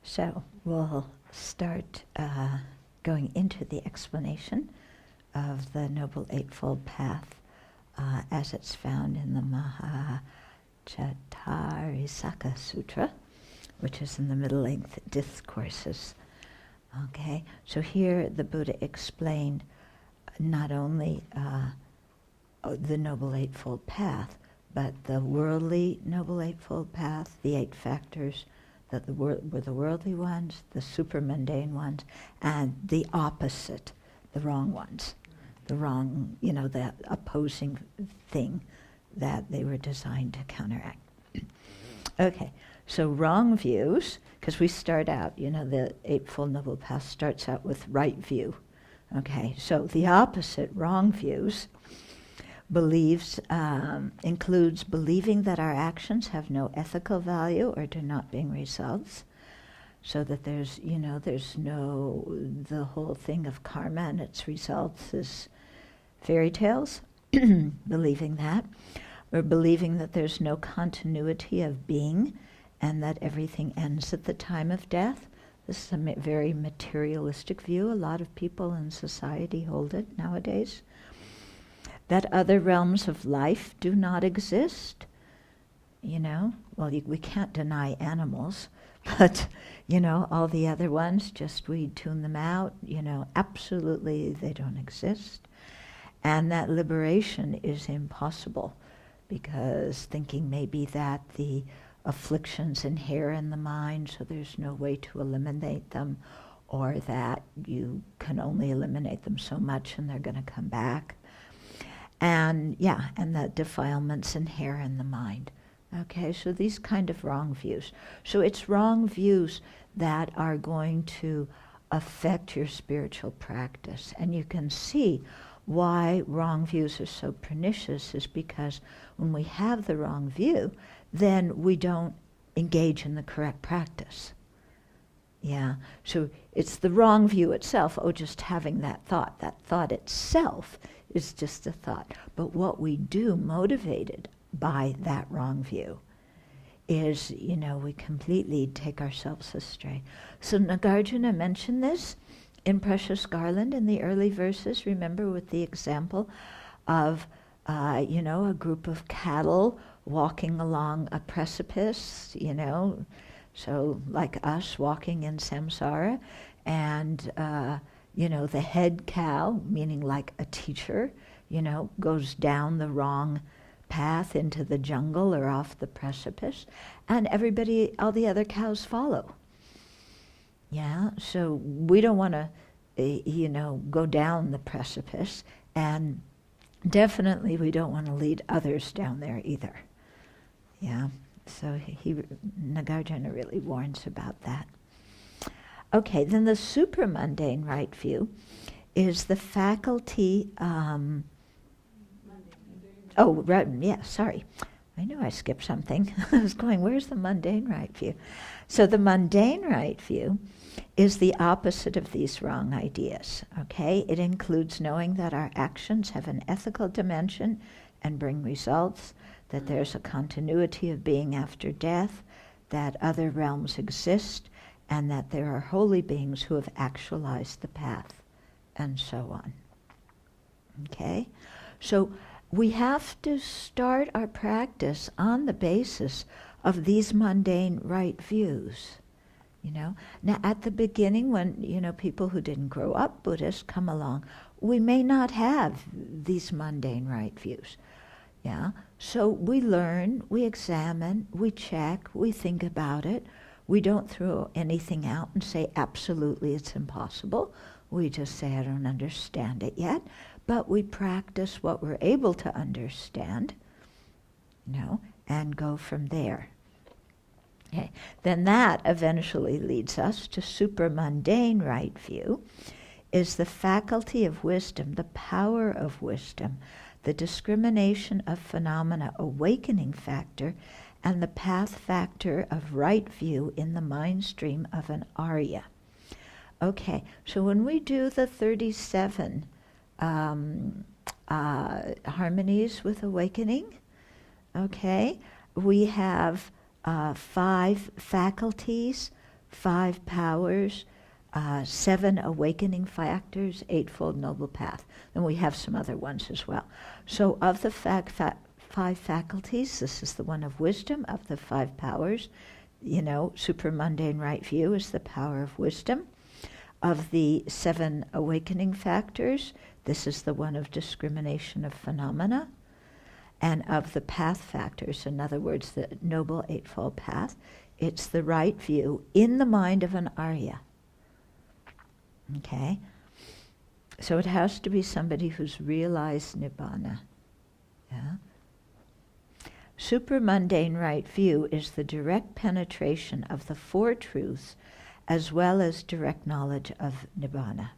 So we'll start going into the explanation of the Noble Eightfold Path as it's found in the Mahachattarisaka Sutra, which is in the middle-length discourses. Okay, so here the Buddha explained not only the Noble Eightfold Path, but the worldly Noble Eightfold Path, the 8 factors that were the worldly ones, the super-mundane ones, and the opposite, the wrong ones, the wrong, the opposing thing that they were designed to counteract. Okay, so wrong views, because we start out, the Eightfold Noble Path starts out with right view. Okay, so the opposite, wrong views, includes believing that our actions have no ethical value or do not bring results, so that there's the whole thing of karma and its results is fairy tales, believing that, or believing that there's no continuity of being and that everything ends at the time of death. This is a very materialistic view. A lot of people in society hold it nowadays. That other realms of life do not exist. We can't deny animals, but, all the other ones, just we tune them out, absolutely they don't exist. And that liberation is impossible, because thinking maybe that the afflictions inhere in the mind, so there's no way to eliminate them, or that you can only eliminate them so much and they're going to come back. And that defilements inhere in the mind. Okay, so these kind of wrong views. So it's wrong views that are going to affect your spiritual practice. And you can see why wrong views are so pernicious is because when we have the wrong view, then we don't engage in the correct practice. Yeah, so it's the wrong view itself, just having that thought itself is just a thought. But what we do motivated by that wrong view is, we completely take ourselves astray. So Nagarjuna mentioned this in Precious Garland in the early verses, remember, with the example of, a group of cattle walking along a precipice, so like us walking in samsara, and the head cow, meaning like a teacher, goes down the wrong path into the jungle or off the precipice, and all the other cows follow. Yeah, so we don't want to, go down the precipice, and definitely we don't want to lead others down there either. Yeah, so Nagarjuna really warns about that. Okay, then the supramundane right view is the faculty. Sorry. I knew I skipped something. I was going, where's the mundane right view? So the mundane right view is the opposite of these wrong ideas. Okay, it includes knowing that our actions have an ethical dimension and bring results, that there's a continuity of being after death, that other realms exist, and that there are holy beings who have actualized the path, and so on. Okay? So we have to start our practice on the basis of these mundane right views. Now at the beginning when, people who didn't grow up Buddhists come along, we may not have these mundane right views. Yeah? So we learn, we examine, we check, we think about it. We don't throw anything out and say, absolutely, it's impossible. We just say, I don't understand it yet. But we practice what we're able to understand, and go from there. Okay. Then that eventually leads us to supramundane right view, is the faculty of wisdom, the power of wisdom, the discrimination of phenomena awakening factor, and the path factor of right view in the mind stream of an Arya. Okay, so when we do the 37 harmonies with awakening, okay, we have 5 faculties 5 powers, 7 awakening factors, Eightfold Noble Path. And we have some other ones as well. So of the 5 faculties, this is the one of wisdom. Of the 5 powers, supramundane right view is the power of wisdom. Of the 7 awakening factors, this is the one of discrimination of phenomena. And of the path factors, in other words, the Noble Eightfold Path, it's the right view in the mind of an Arya. Okay? So it has to be somebody who's realized Nibbana. Yeah? Supramundane right view is the direct penetration of the 4 truths as well as direct knowledge of Nibbana.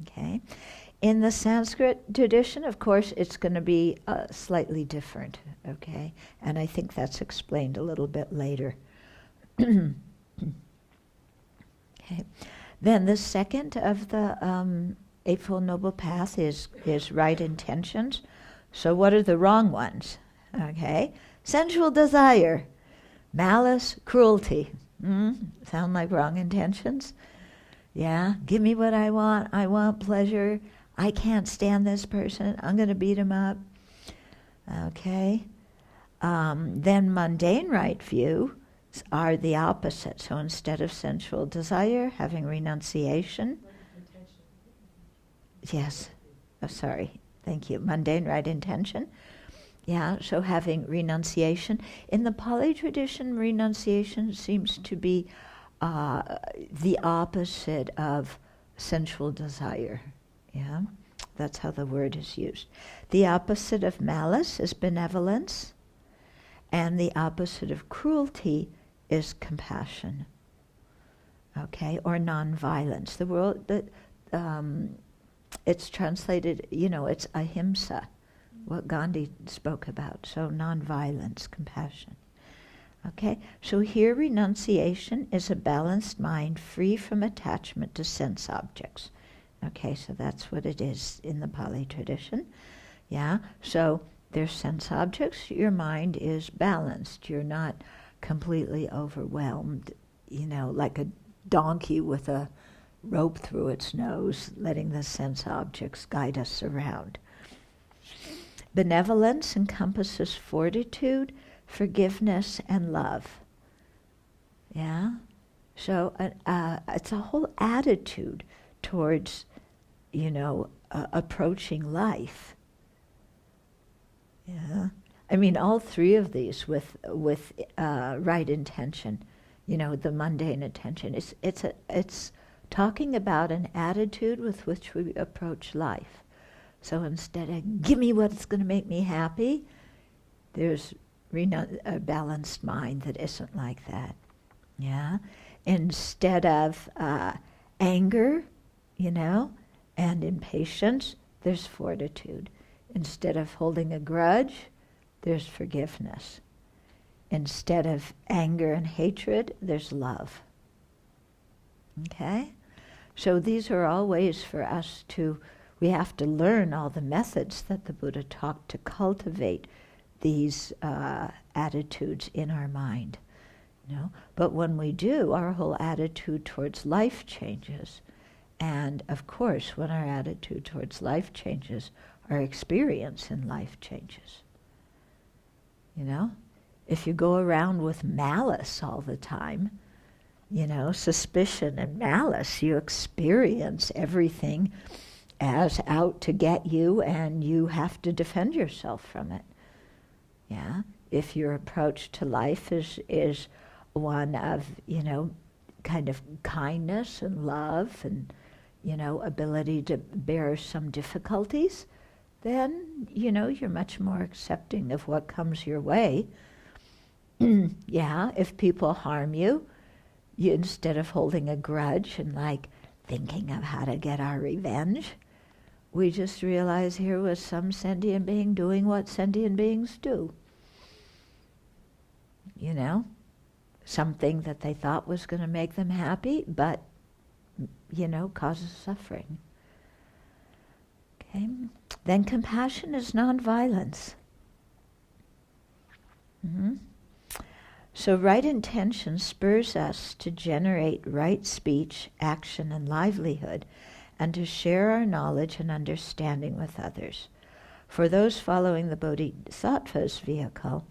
Okay? In the Sanskrit tradition, of course, it's going to be slightly different, okay? And I think that's explained a little bit later. Okay. Then the second of the Eightfold Noble Path is right intentions. So what are the wrong ones? Okay? Sensual desire, malice, cruelty. Sound like wrong intentions? Yeah, give me what I want pleasure. I can't stand this person. I'm going to beat him up. Okay. Then mundane right view are the opposite. So instead of sensual desire, having renunciation. Yes. Oh, sorry. Thank you. Mundane right intention. Yeah, so having renunciation. In the Pali tradition, renunciation seems to be the opposite of sensual desire. Yeah, that's how the word is used. The opposite of malice is benevolence, and the opposite of cruelty is compassion. Okay, or non-violence. The word that it's translated, it's ahimsa, what Gandhi spoke about. So non-violence, compassion. Okay, so here renunciation is a balanced mind free from attachment to sense objects. Okay, so that's what it is in the Pali tradition. Yeah, so there's sense objects, your mind is balanced. You're not completely overwhelmed, like a donkey with a rope through its nose, letting the sense objects guide us around. Benevolence encompasses fortitude, forgiveness, and love. Yeah? So it's a whole attitude towards, approaching life. Yeah? I mean, all 3 of these with right intention, the mundane attention. It's talking about an attitude with which we approach life. So instead of, give me what's going to make me happy, there's a balanced mind that isn't like that. Yeah? Instead of anger, and impatience, there's fortitude. Instead of holding a grudge, there's forgiveness. Instead of anger and hatred, there's love. Okay? So these are all ways for us we have to learn all the methods that the Buddha taught to cultivate these attitudes in our mind. But when we do, our whole attitude towards life changes. And of course, when our attitude towards life changes, our experience in life changes. If you go around with malice all the time, suspicion and malice, you experience everything as out to get you, and you have to defend yourself from it. Yeah? If your approach to life is one of, kind of kindness and love and, ability to bear some difficulties, then, you're much more accepting of what comes your way. Yeah, if people harm you, instead of holding a grudge and thinking of how to get our revenge, we just realize here was some sentient being doing what sentient beings do. Something that they thought was going to make them happy, but, causes suffering. Okay? Then compassion is nonviolence. So right intention spurs us to generate right speech, action, and livelihood, and to share our knowledge and understanding with others. For those following the Bodhisattva's vehicle,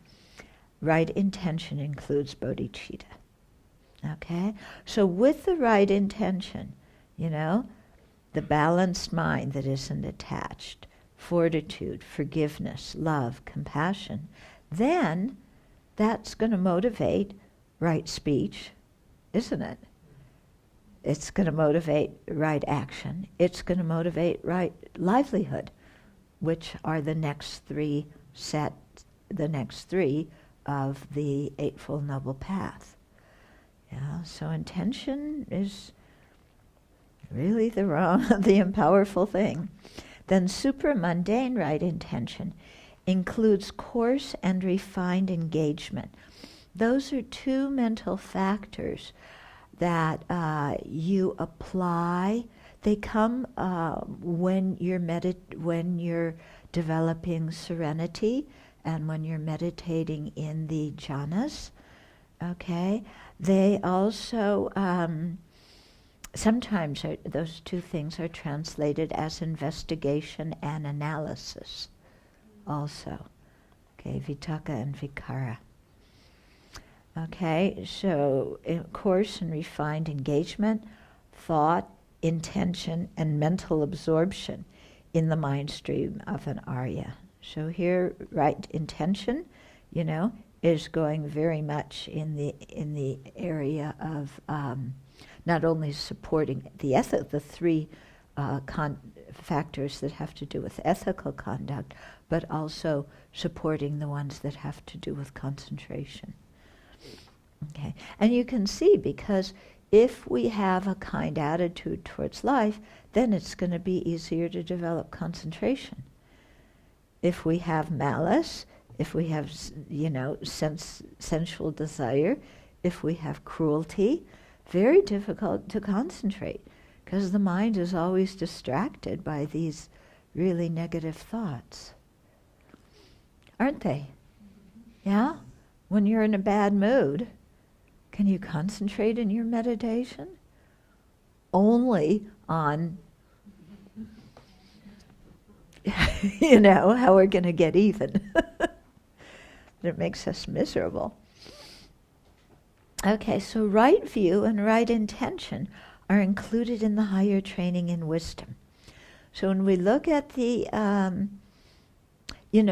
right intention includes bodhicitta. Okay? So with the right intention, the balanced mind that isn't attached, fortitude, forgiveness, love, compassion, then that's going to motivate right speech, isn't it? It's going to motivate right action. It's going to motivate right livelihood, which are the next three of the Eightfold Noble Path. Yeah, so intention is really the unpowerful thing. Then supramundane right intention includes coarse and refined engagement. Those are two mental factors that you apply. They come when you're developing serenity and when you're meditating in the jhanas. Okay, they also sometimes those two things are translated as investigation and analysis. Also, okay, vitaka and vikara. Okay, so coarse and refined engagement, thought, intention, and mental absorption in the mind stream of an Arya. So here, right intention, is going very much in the area of not only supporting the three factors that have to do with ethical conduct, but also supporting the ones that have to do with concentration. Okay, and you can see, because if we have a kind attitude towards life, then it's going to be easier to develop concentration. If we have malice, if we have, sensual desire, if we have cruelty, very difficult to concentrate, because the mind is always distracted by these really negative thoughts. Aren't they? Yeah? When you're in a bad mood, can you concentrate in your meditation? Only on, how we're going to get even. It makes us miserable. Okay, so right view and right intention are included in the higher training in wisdom. So when we look at the,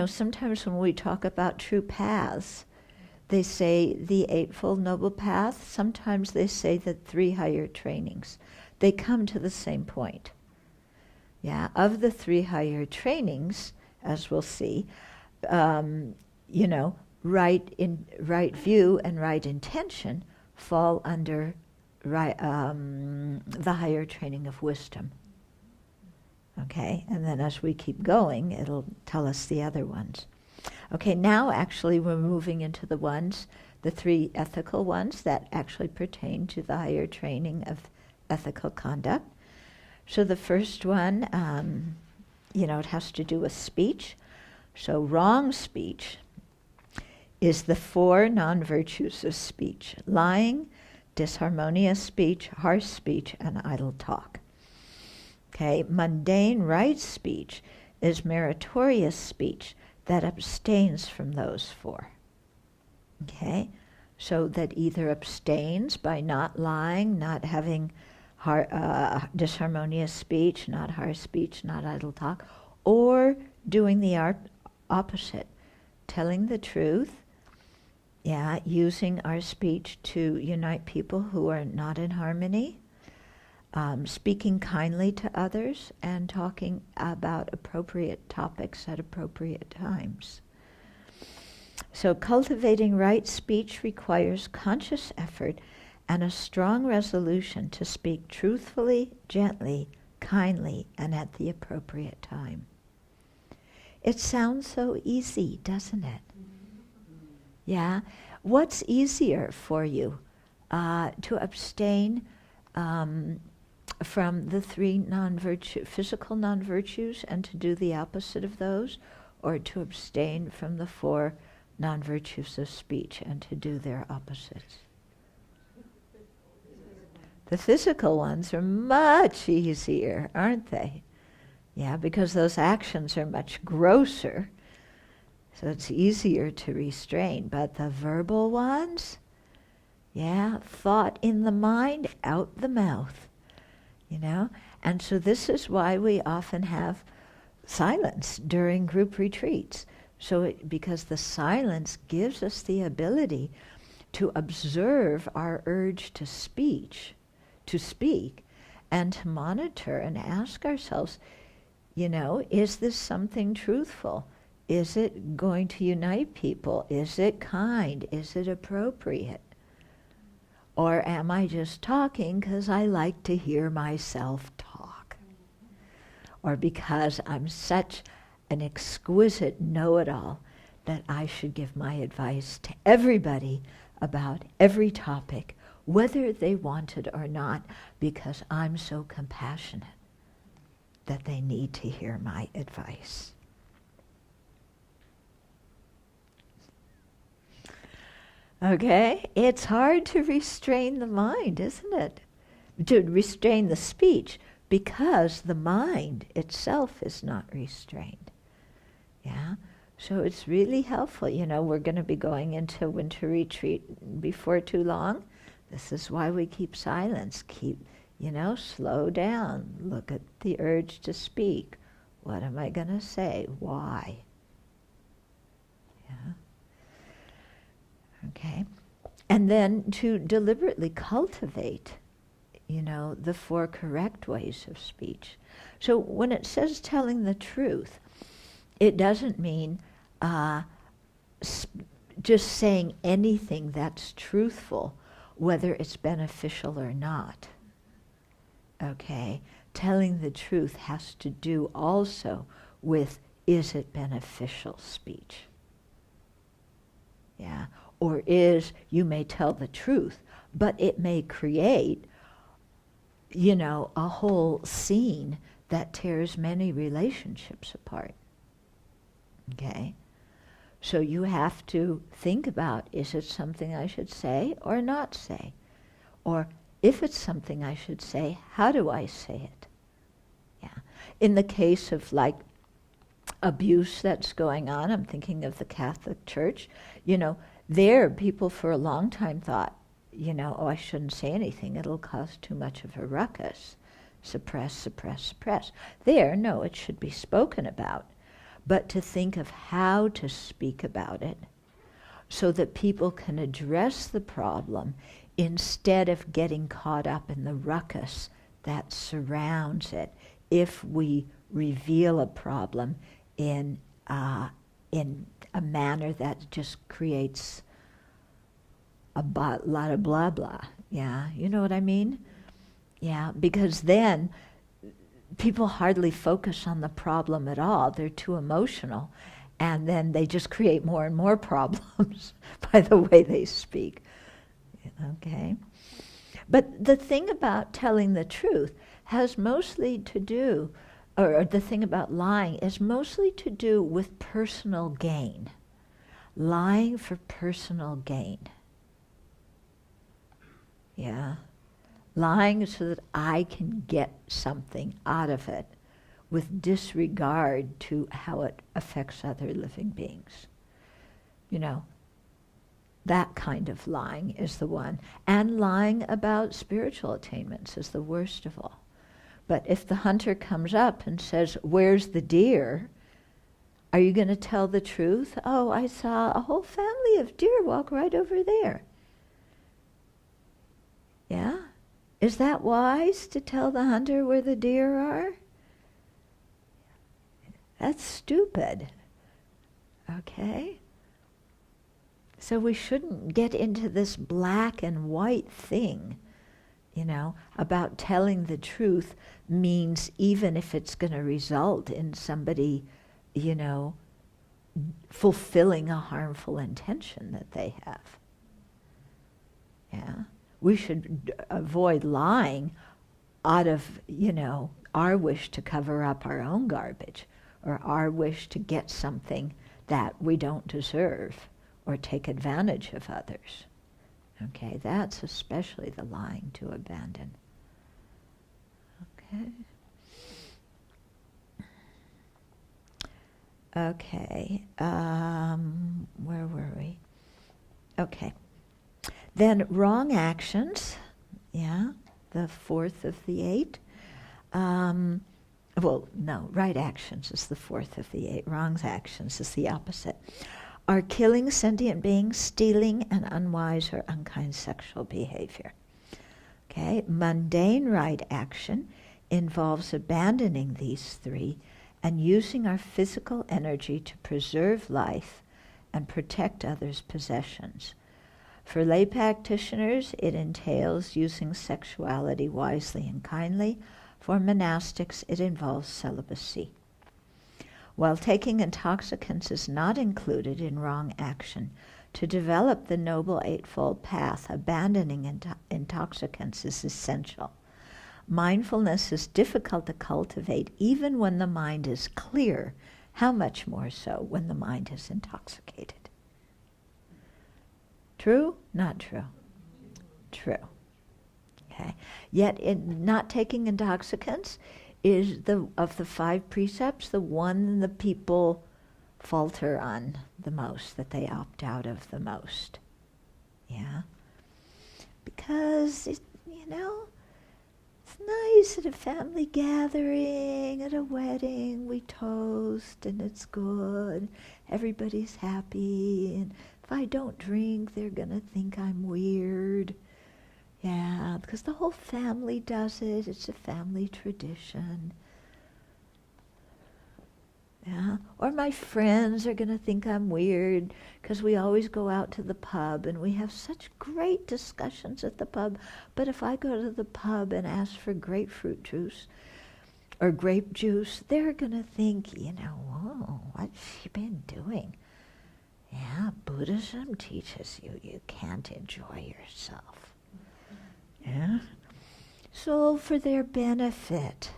sometimes when we talk about true paths, they say the Eightfold Noble Path. Sometimes they say the three higher trainings. They come to the same point. Yeah, of the three higher trainings, as we'll see, right view and right intention fall under the higher training of wisdom. Okay, and then as we keep going, it'll tell us the other ones. Okay, now actually we're moving into the three ethical ones that actually pertain to the higher training of ethical conduct. So the first one, it has to do with speech. So wrong speech is the four non-virtues of speech: lying, disharmonious speech, harsh speech, and idle talk. Okay, mundane right speech is meritorious speech that abstains from those four. Okay, so that either abstains by not lying, not having disharmonious speech, not harsh speech, not idle talk, or doing the opposite, telling the truth, using our speech to unite people who are not in harmony, speaking kindly to others, and talking about appropriate topics at appropriate times. So cultivating right speech requires conscious effort and a strong resolution to speak truthfully, gently, kindly, and at the appropriate time. It sounds so easy, doesn't it? Yeah? What's easier for you? To abstain from the three physical non-virtues and to do the opposite of those, or to abstain from the four non-virtues of speech and to do their opposites. The physical ones are much easier, aren't they? Yeah, because those actions are much grosser, so it's easier to restrain. But the verbal ones, yeah, thought in the mind, out the mouth, you know? And so this is why we often have silence during group retreats. Because the silence gives us the ability to observe our urge to speak, and to monitor and ask ourselves, you know, is this something truthful? Is it going to unite people? Is it kind? Is it appropriate? Or am I just talking because I like to hear myself talk? Or because I'm such an exquisite know-it-all that I should give my advice to everybody about every topic, whether they want it or not, because I'm so compassionate that they need to hear my advice. Okay? It's hard to restrain the mind, isn't it? To restrain the speech, because the mind itself is not restrained. Yeah? So it's really helpful. You know, we're going to be going into winter retreat before too long. This is why we keep silence. Slow down. Look at the urge to speak. What am I going to say? Why? Yeah. Okay. And then to deliberately cultivate, the 4 correct ways of speech. So when it says telling the truth, it doesn't mean just saying anything that's truthful, whether it's beneficial or not. Okay? Telling the truth has to do also with, is it beneficial speech? Yeah. Or you may tell the truth, but it may create, a whole scene that tears many relationships apart. Okay? So you have to think about, is it something I should say or not say? Or if it's something I should say, how do I say it? Yeah. In the case of abuse that's going on, I'm thinking of the Catholic Church, there people for a long time thought, I shouldn't say anything, it'll cause too much of a ruckus. Suppress, suppress, suppress. No, it should be spoken about. But to think of how to speak about it so that people can address the problem instead of getting caught up in the ruckus that surrounds it if we reveal a problem in a manner that just creates a lot of blah blah. Yeah, you know what I mean? Yeah, because then people hardly focus on the problem at all. They're too emotional. And then they just create more and more problems by the way they speak. Okay? But the thing about telling the truth has mostly to do, or the thing about lying is mostly to do with personal gain. Lying for personal gain. Yeah? Lying so that I can get something out of it with disregard to how it affects other living beings. That kind of lying is the one. And lying about spiritual attainments is the worst of all. But if the hunter comes up and says, "Where's the deer?" Are you going to tell the truth? "Oh, I saw a whole family of deer walk right over there." Yeah? Is that wise to tell the hunter where the deer are? That's stupid. Okay? So we shouldn't get into this black and white thing, about telling the truth means even if it's going to result in somebody, fulfilling a harmful intention that they have. Yeah? We should avoid lying out of, our wish to cover up our own garbage or our wish to get something that we don't deserve or take advantage of others. Okay, that's especially the lying to abandon. Okay. Okay, where were we? Okay. Then wrong actions, yeah, the fourth of the 8. Right actions is the fourth of the 8. Wrong actions is the opposite. Are killing sentient beings, stealing, and unwise or unkind sexual behavior. Okay, mundane right action involves abandoning these 3 and using our physical energy to preserve life and protect others' possessions. For lay practitioners, it entails using sexuality wisely and kindly. For monastics, it involves celibacy. While taking intoxicants is not included in wrong action, to develop the Noble Eightfold Path, abandoning intoxicants is essential. Mindfulness is difficult to cultivate even when the mind is clear. How much more so when the mind is intoxicated? True? Not true? True. Okay. Yet in not taking intoxicants is of the 5 precepts, the one the people falter on the most, that they opt out of the most. Yeah? Because, it's nice at a family gathering, at a wedding, we toast and it's good, everybody's happy, and if I don't drink, they're going to think I'm weird. Yeah, because the whole family does it, it's a family tradition. Yeah, or my friends are going to think I'm weird because we always go out to the pub and we have such great discussions at the pub. But if I go to the pub and ask for grapefruit juice or grape juice, they're going to think, whoa, what's she been doing? Yeah, Buddhism teaches you can't enjoy yourself. Yeah, so for their benefit.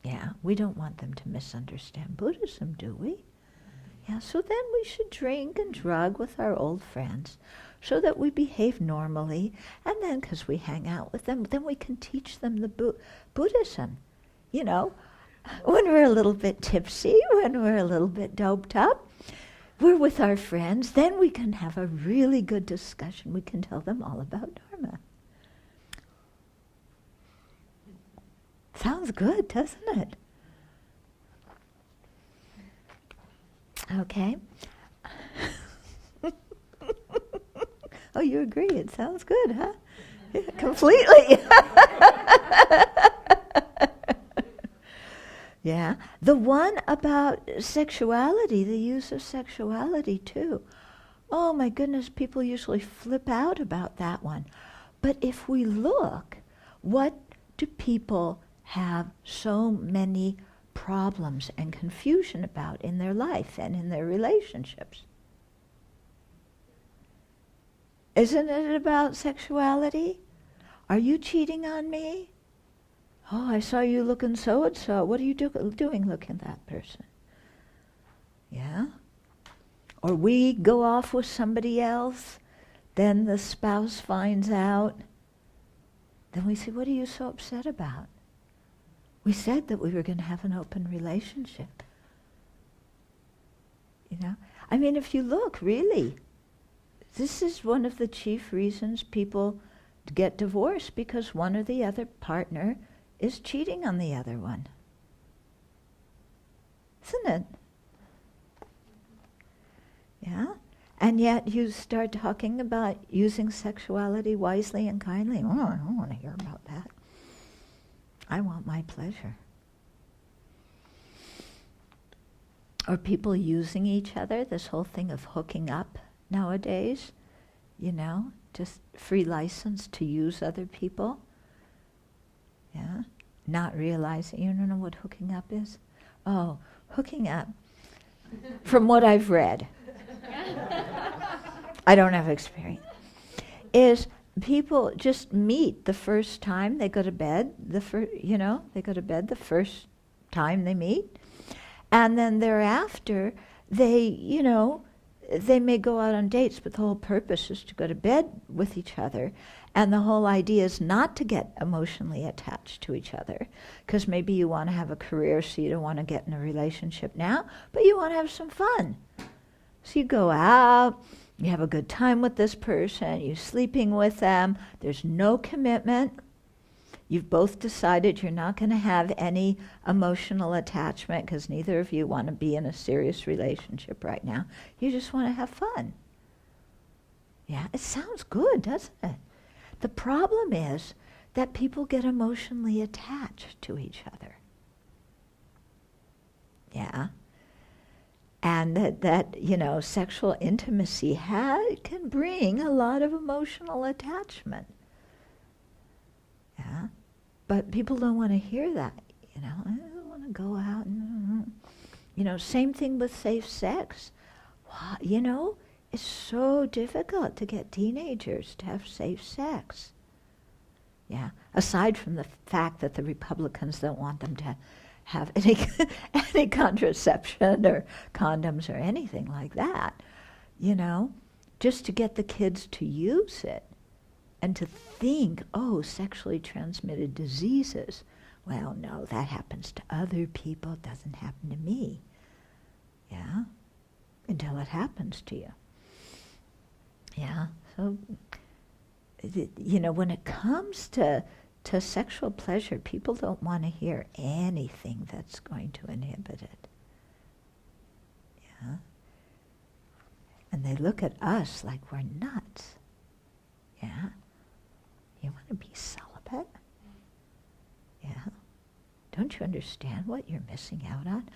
Yeah, we don't want them to misunderstand Buddhism, do we? Yeah, so then we should drink and drug with our old friends so that we behave normally, and then because we hang out with them, then we can teach them the Buddhism. When we're a little bit tipsy, when we're a little bit doped up, we're with our friends, then we can have a really good discussion. We can tell them all about Dharma. Sounds good, doesn't it? Okay. Oh, you agree? It sounds good, huh? Yeah, completely. Yeah. The one about sexuality, the use of sexuality too. Oh my goodness, people usually flip out about that one. But if we look, what do people have so many problems and confusion about in their life and in their relationships? Isn't it about sexuality? Are you cheating on me? Oh, I saw you looking so-and-so. What are you doing looking at that person? Yeah? Or we go off with somebody else, then the spouse finds out. Then we say, what are you so upset about? We said that we were going to have an open relationship. If you look, really, this is one of the chief reasons people get divorced, because one or the other partner is cheating on the other one. Isn't it? Yeah? And yet you start talking about using sexuality wisely and kindly. Oh, I don't want to hear about that. I want my pleasure. Or people using each other, this whole thing of hooking up nowadays, just free license to use other people. Yeah, not realizing, you don't know what hooking up is? Oh, hooking up, from what I've read, I don't have experience, is people just meet the first time they go to bed, they go to bed the first time they meet, and then thereafter they, they may go out on dates, but the whole purpose is to go to bed with each other. And the whole idea is not to get emotionally attached to each other, because maybe you want to have a career, so you don't want to get in a relationship now, but you want to have some fun. So you go out, you have a good time with this person, you're sleeping with them, there's no commitment. You've both decided you're not going to have any emotional attachment because neither of you want to be in a serious relationship right now. You just want to have fun. Yeah, it sounds good, doesn't it? The problem is that people get emotionally attached to each other. Yeah. And that sexual intimacy can bring a lot of emotional attachment. Yeah. But people don't want to hear that. I don't want to go out and, same thing with safe sex. It's so difficult to get teenagers to have safe sex. Yeah. Aside from the fact that the Republicans don't want them to have any contraception or condoms or anything like that, just to get the kids to use it. And to think, sexually transmitted diseases. Well, no, that happens to other people. It doesn't happen to me. Yeah? Until it happens to you. Yeah? So, when it comes to sexual pleasure, people don't want to hear anything that's going to inhibit it. Yeah? And they look at us like we're nuts. Yeah? You want to be celibate? Yeah. Don't you understand what you're missing out on?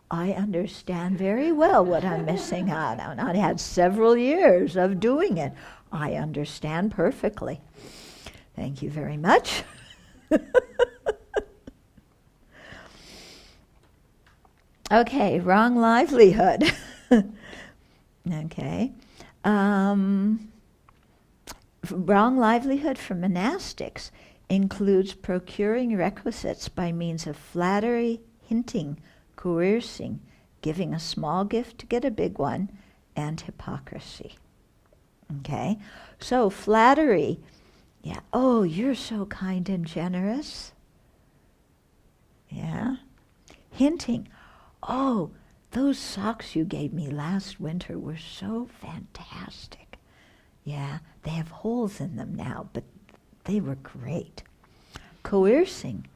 I understand very well what I'm missing out on. I had several years of doing it. I understand perfectly. Thank you very much. Okay, wrong livelihood. Okay. Wrong livelihood for monastics includes procuring requisites by means of flattery, hinting, coercing, giving a small gift to get a big one, and hypocrisy. Okay? So flattery, yeah, you're so kind and generous. Yeah? Hinting, those socks you gave me last winter were so fantastic. Yeah, they have holes in them now, but they were great. Coercing,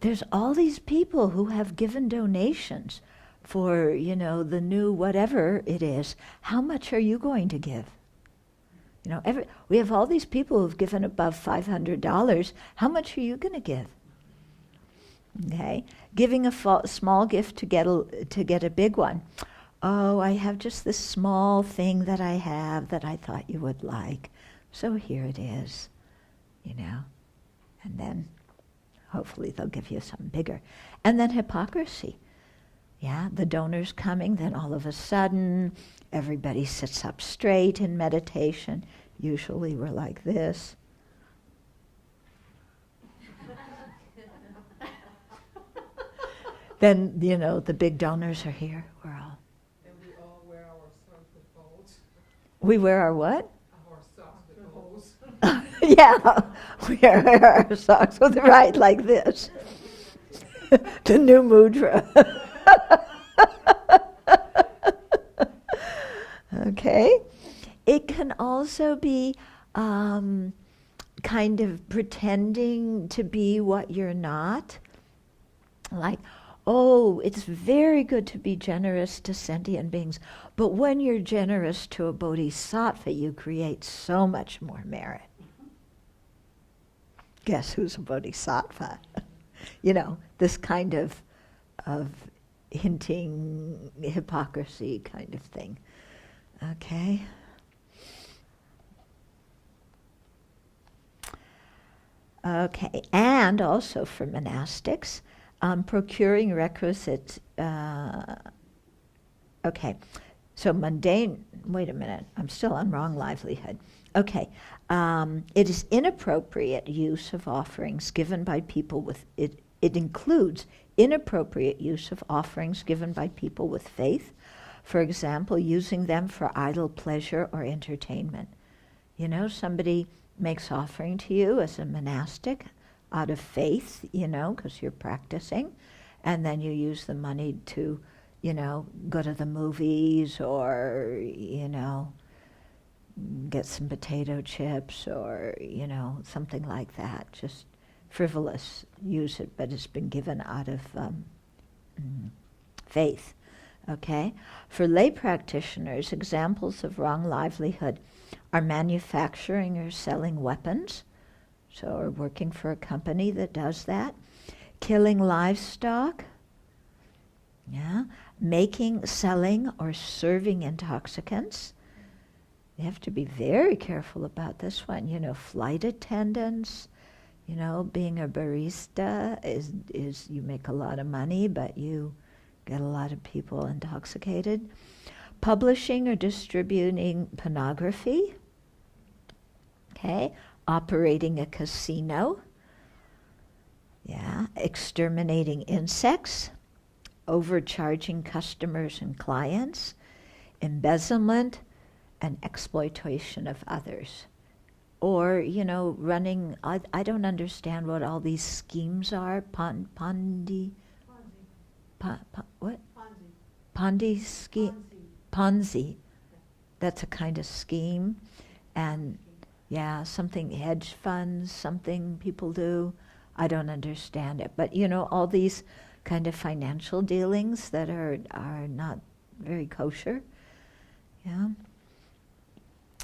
there's all these people who have given donations for, the new whatever it is. How much are you going to give? We have all these people who've given above $500. How much are you going to give? Okay, giving a small gift to get a big one. I have just this small thing that I have that I thought you would like. So here it is, And then hopefully they'll give you something bigger. And then hypocrisy. Yeah, the donor's coming, then all of a sudden everybody sits up straight in meditation. Usually we're like this. Then, the big donors are here. We're all. And we all wear our socks with holes. We wear our what? Our socks with holes. Yeah, we wear our socks with right like this. The new mudra. Okay. It can also be kind of pretending to be what you're not. Like, it's very good to be generous to sentient beings, but when you're generous to a bodhisattva, you create so much more merit. Guess who's a bodhisattva? This kind of hinting, hypocrisy kind of thing. Okay? Okay, and also for monastics, procuring requisites. Okay, so mundane, wait a minute, I'm still on wrong livelihood. Okay, it is inappropriate use of offerings given by people with it includes inappropriate use of offerings given by people with faith. For example, using them for idle pleasure or entertainment. You know, somebody makes offering to you as a monastic out of faith, you know, because you're practicing, and then you use the money to, you know, go to the movies or, you know, get some potato chips or, you know, something like that. Just frivolous, use it, but it's been given out of faith. Okay? For lay practitioners, examples of wrong livelihood are manufacturing or selling weapons, so or working for a company that does that, killing livestock, making, selling, or serving intoxicants. You have to be very careful about this one. You know, flight attendants, you know, being a barista is you make a lot of money, but you get a lot of people intoxicated. Publishing or distributing pornography. Okay, operating a casino. Yeah, exterminating insects, overcharging customers and clients, embezzlement, and exploitation of others. Or, you know, running, I don't understand what all these schemes are. What? Ponzi scheme. Ponzi. That's a kind of scheme. And yeah, something hedge funds, something people do. I don't understand it. But, you know, all these kind of financial dealings that are not very kosher. Yeah.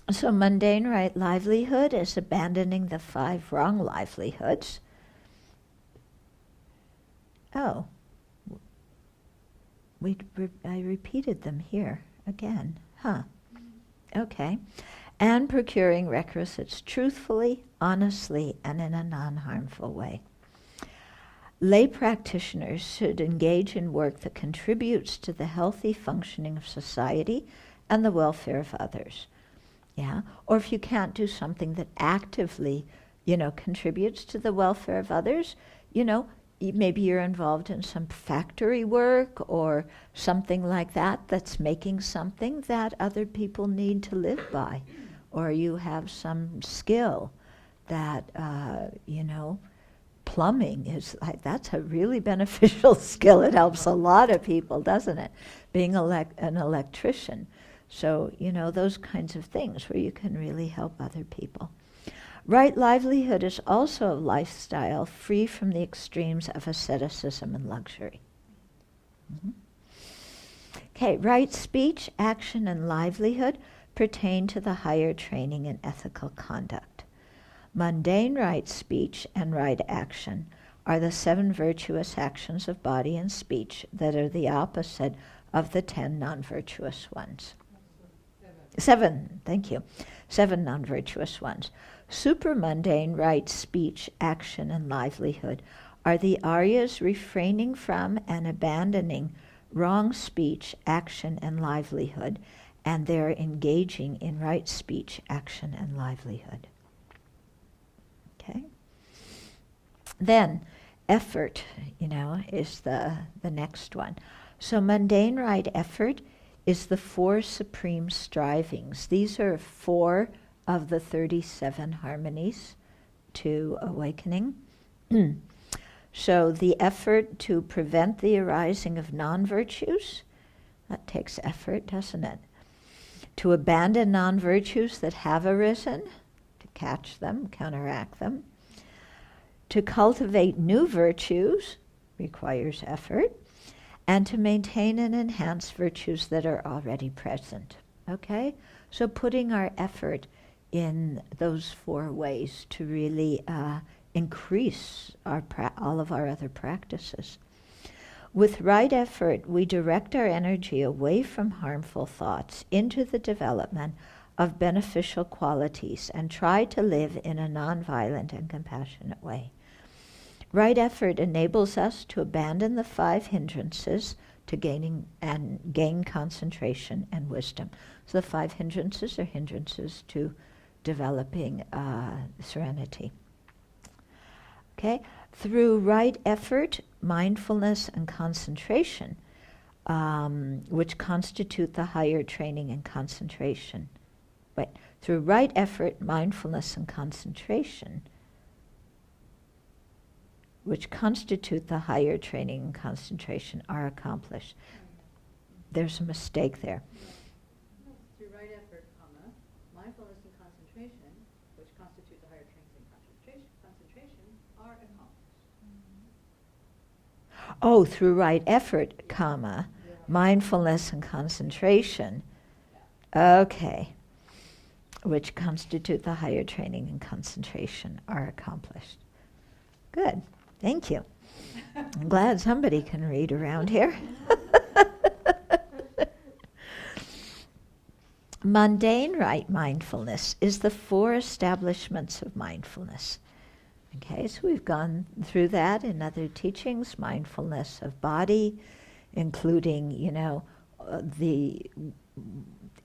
So mundane right livelihood is abandoning the 5 wrong livelihoods. Oh. I repeated them here again. Huh. Okay. And procuring requisites truthfully, honestly, and in a non-harmful way. Lay practitioners should engage in work that contributes to the healthy functioning of society and the welfare of others. Yeah? Or if you can't do something that actively, you know, contributes to the welfare of others, you know, maybe you're involved in some factory work or something like that that's making something that other people need to live by. Or you have some skill that, you know, plumbing is like, that's a really beneficial skill. It helps a lot of people, doesn't it? Being an electrician. So, you know, those kinds of things where you can really help other people. Right livelihood is also a lifestyle free from the extremes of asceticism and luxury. Okay, right speech, action, and livelihood pertain to the higher training in ethical conduct. Mundane right speech and right action are the 7 virtuous actions of body and speech that are the opposite of the 10 non-virtuous ones. 7, thank you. 7 non-virtuous ones. Supramundane right speech, action, and livelihood are the Aryas refraining from and abandoning wrong speech, action, and livelihood, and they're engaging in right speech, action, and livelihood. Okay? Then, effort, you know, is the next one. So mundane right effort is the 4 supreme strivings. These are 4 of the 37 harmonies to awakening. So the effort to prevent the arising of non-virtues, that takes effort, doesn't it? To abandon non-virtues that have arisen, to catch them, counteract them. To cultivate new virtues requires effort, and to maintain and enhance virtues that are already present. Okay? So putting our effort in those 4 ways to really increase all of our other practices. With right effort, we direct our energy away from harmful thoughts into the development of beneficial qualities and try to live in a nonviolent and compassionate way. Right effort enables us to abandon the 5 hindrances to gain concentration and wisdom. So the 5 hindrances are hindrances to developing serenity. Okay, Through right effort, mindfulness, and concentration, which constitute the higher training and concentration. Through right effort, mindfulness, and concentration, which constitute the higher training and concentration, are accomplished. There's a mistake there. Through right effort, mindfulness and concentration, which constitute the higher training and concentration, are accomplished. Oh, through right effort, mindfulness and concentration. Okay. Which constitute the higher training and concentration are accomplished. Good. Thank you. I'm glad somebody can read around here. Mundane right mindfulness is the 4 establishments of mindfulness. Okay, so we've gone through that in other teachings. Mindfulness of body, including, the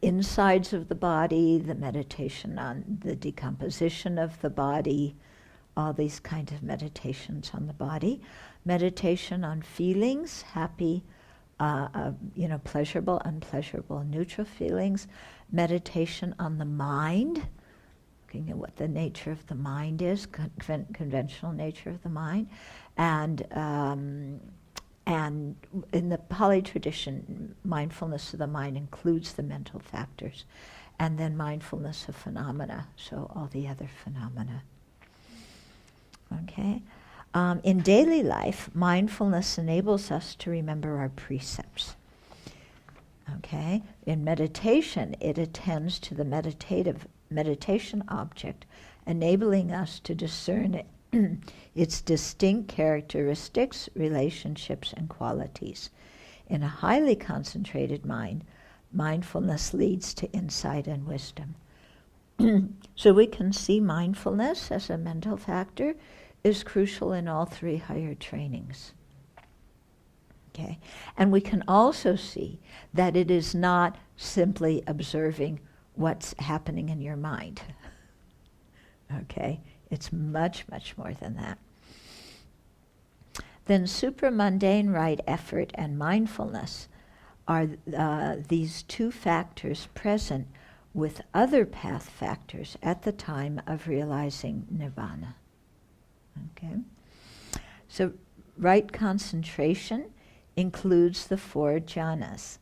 insides of the body, the meditation on the decomposition of the body, all these kinds of meditations on the body. Meditation on feelings, happy, pleasurable, unpleasurable, neutral feelings. Meditation on the mind, looking at what the nature of the mind is, conventional nature of the mind. And in the Pali tradition, mindfulness of the mind includes the mental factors. And then mindfulness of phenomena, so all the other phenomena. Okay? In daily life, mindfulness enables us to remember our precepts. Okay? In meditation, it attends to the meditation object, enabling us to discern its distinct characteristics, relationships, and qualities. In a highly concentrated mind, mindfulness leads to insight and wisdom. So we can see mindfulness as a mental factor is crucial in all 3 higher trainings. Okay? And we can also see that it is not simply observing what's happening in your mind. Okay? It's much, much more than that. Then supramundane right effort and mindfulness are these 2 factors present with other path factors at the time of realizing nirvana. Okay? So right concentration includes the 4 jhanas,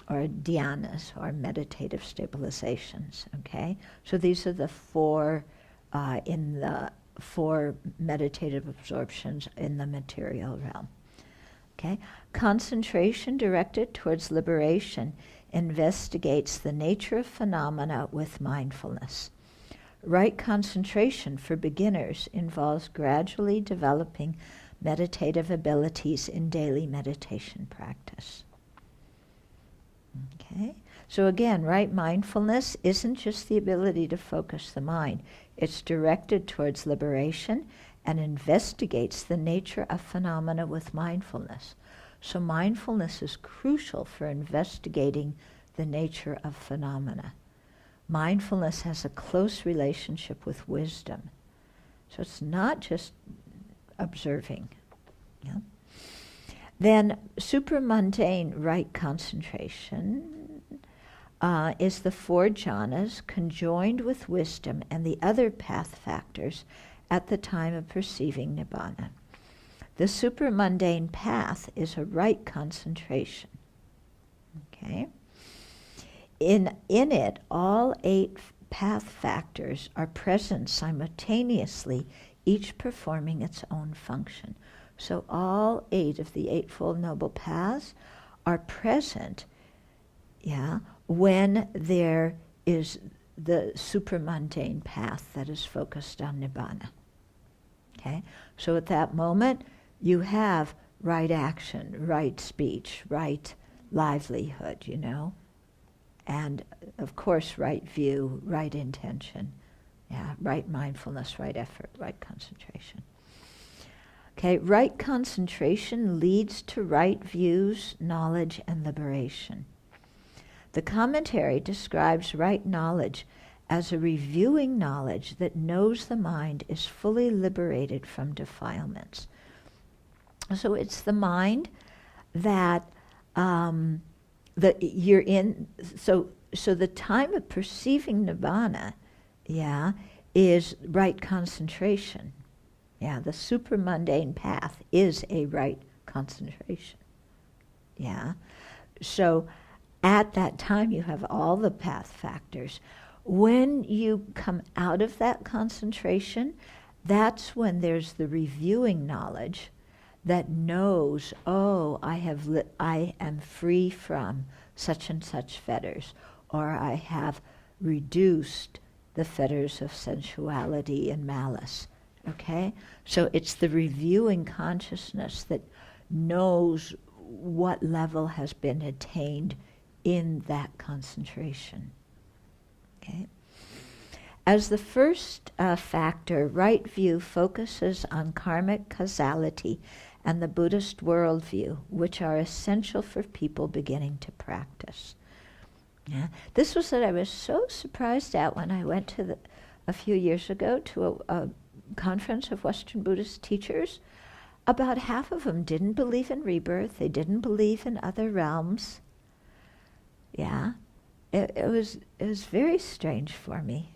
or dhyanas, or meditative stabilizations. Okay? So these are the 4 in the 4 meditative absorptions in the material realm. Okay? Concentration directed towards liberation investigates the nature of phenomena with mindfulness. Right concentration for beginners involves gradually developing meditative abilities in daily meditation practice. Okay? So again, right mindfulness isn't just the ability to focus the mind. It's directed towards liberation and investigates the nature of phenomena with mindfulness. So mindfulness is crucial for investigating the nature of phenomena. Mindfulness has a close relationship with wisdom. So it's not just observing. Yeah? Then supramundane right concentration is the 4 jhanas conjoined with wisdom and the other path factors at the time of perceiving nibbana. The supramundane path is a right concentration. Okay? In it, all 8 path factors are present simultaneously, each performing its own function. So all 8 of the Eightfold Noble Paths are present, when there is the supramundane path that is focused on nibbana. Okay? So at that moment, you have right action, right speech, right livelihood, and of course right view, right intention, right mindfulness, right effort, right concentration. Okay, right concentration leads to right views, knowledge, and liberation. The commentary describes right knowledge as a reviewing knowledge that knows the mind is fully liberated from defilements. So it's the mind that you're in. So the time of perceiving nirvana, is right concentration. The supramundane path is a right concentration. So at that time you have all the path factors. When you come out of that concentration, that's when there's the reviewing knowledge that knows, I am free from such and such fetters, or I have reduced the fetters of sensuality and malice. Okay? So it's the reviewing consciousness that knows what level has been attained in that concentration. Okay? As the first factor, right view focuses on karmic causality and the Buddhist worldview, which are essential for people beginning to practice. This was what I was so surprised at when I went to a few years ago to a conference of Western Buddhist teachers. About half of them didn't believe in rebirth. They didn't believe in other realms. It was very strange for me.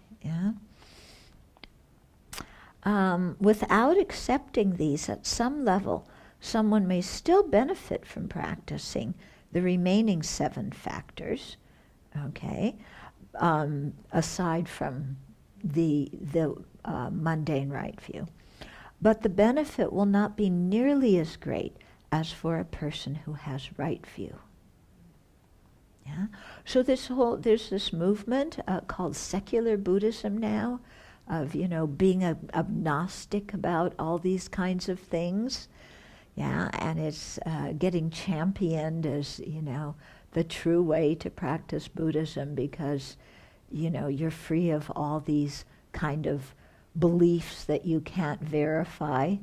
Without accepting these, at some level, someone may still benefit from practicing the remaining 7 factors, aside from the mundane right view. But the benefit will not be nearly as great as for a person who has right view. So there's this movement called secular Buddhism now, of being agnostic about all these kinds of things, and it's getting championed as the true way to practice Buddhism, because you're free of all these kind of beliefs that you can't verify.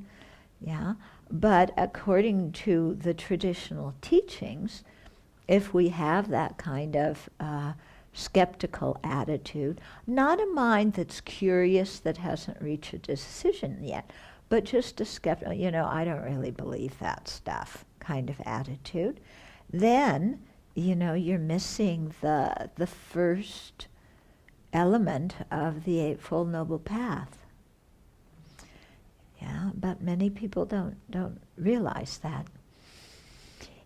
But according to the traditional teachings, if we have that kind of skeptical attitude, not a mind that's curious, that hasn't reached a decision yet, but just a skeptical, I don't really believe that stuff kind of attitude, then, you're missing the first element of the Eightfold Noble Path. But many people don't realize that.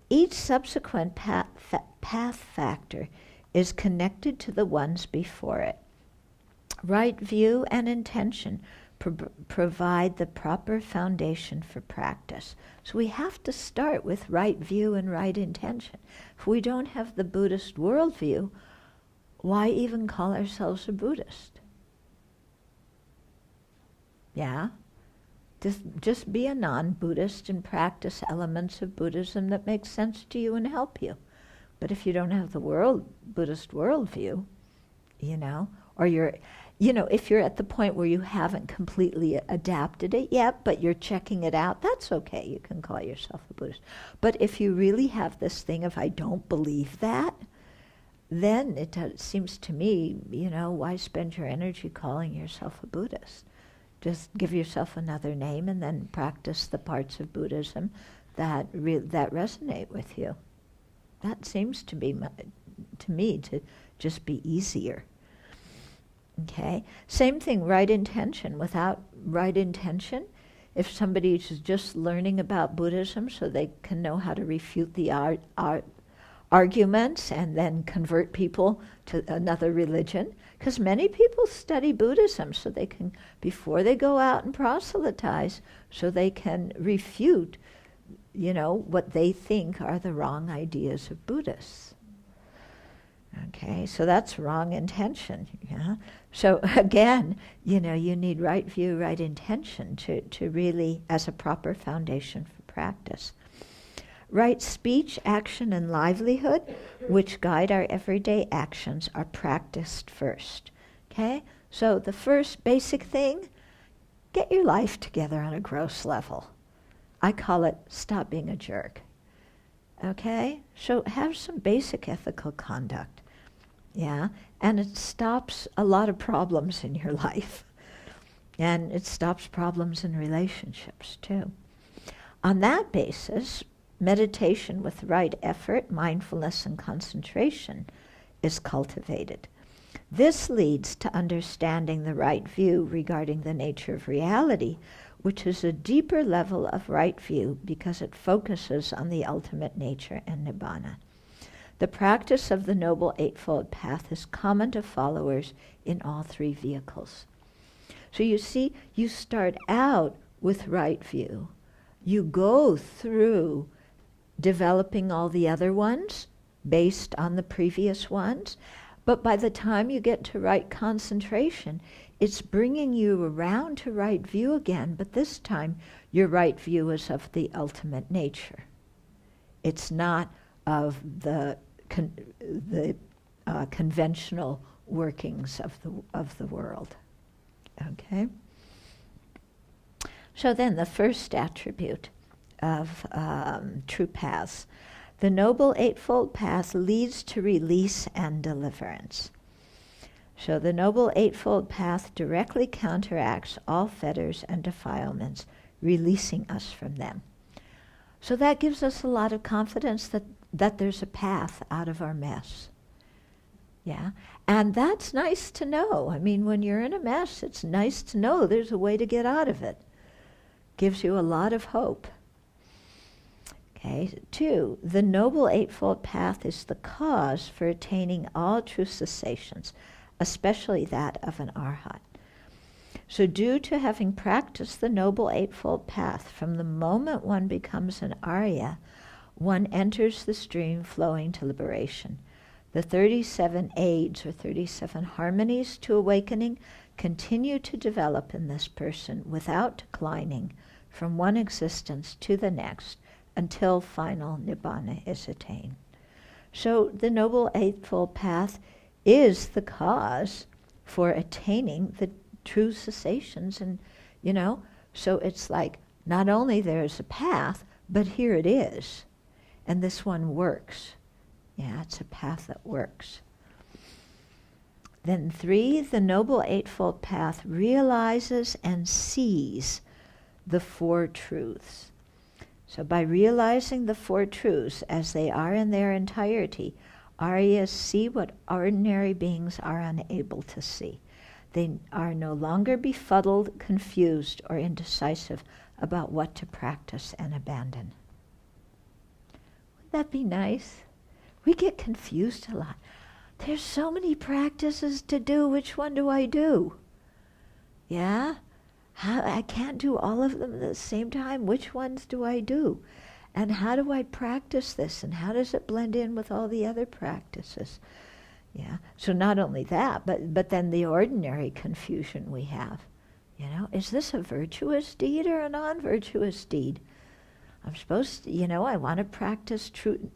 Each subsequent path factor is connected to the ones before it. Right view and intention provide the proper foundation for practice. So we have to start with right view and right intention. If we don't have the Buddhist worldview, why even call ourselves a Buddhist? Just be a non-Buddhist and practice elements of Buddhism that make sense to you and help you. But if you don't have the Buddhist worldview, or if you're at the point where you haven't completely adapted it yet, but you're checking it out, that's okay. You can call yourself a Buddhist. But if you really have this thing of, I don't believe that, then it seems to me, why spend your energy calling yourself a Buddhist? Just give yourself another name and then practice the parts of Buddhism that resonate with you. That seems to me to just be easier. Okay? Same thing, right intention. Without right intention, if somebody's just learning about Buddhism so they can know how to refute the arguments and then convert people to another religion, because many people study Buddhism so they can, before they go out and proselytize, so they can refute, what they think are the wrong ideas of Buddhists. Okay, so that's wrong intention. So again, you need right view, right intention to really, as a proper foundation for practice. Right speech, action, and livelihood, which guide our everyday actions, are practiced first. Okay? So the first basic thing, get your life together on a gross level. I call it stop being a jerk. Okay? So have some basic ethical conduct. Yeah, and it stops a lot of problems in your life. And it stops problems in relationships too. On that basis, meditation with right effort, mindfulness, and concentration is cultivated. This leads to understanding the right view regarding the nature of reality, which is a deeper level of right view because it focuses on the ultimate nature and nibbana. The practice of the Noble Eightfold Path is common to followers in all three vehicles. So you see, you start out with right view. You go through developing all the other ones based on the previous ones, but by the time you get to right concentration, it's bringing you around to right view again, but this time your right view is of the ultimate nature. It's not of the conventional workings of the world. Okay? So then the first attribute of true paths. The Noble Eightfold Path leads to release and deliverance. So the Noble Eightfold Path directly counteracts all fetters and defilements, releasing us from them. So that gives us a lot of confidence that there's a path out of our mess. Yeah, and that's nice to know. I mean, when you're in a mess, it's nice to know there's a way to get out of it. Gives you a lot of hope. Okay, 2, the Noble Eightfold Path is the cause for attaining all true cessations, especially that of an arhat. So due to having practiced the Noble Eightfold Path, from the moment one becomes an Arya, one enters the stream flowing to liberation. The 37 aids or 37 harmonies to awakening continue to develop in this person without declining from one existence to the next until final nibbana is attained. So the Noble Eightfold Path is the cause for attaining the true cessations. And, so it's like not only there's a path, but here it is. And this one works. Yeah, it's a path that works. Then 3, the Noble Eightfold Path realizes and sees the Four Truths. So by realizing the Four Truths as they are in their entirety, Aryas see what ordinary beings are unable to see. They are no longer befuddled, confused, or indecisive about what to practice and abandon. Wouldn't that be nice? We get confused a lot. There's so many practices to do. Which one do I do? Yeah? I can't do all of them at the same time. Which ones do I do? And how do I practice this? And how does it blend in with all the other practices? Yeah. So not only that, but then the ordinary confusion we have. Is this a virtuous deed or a non-virtuous deed? I'm supposed to, I want to practice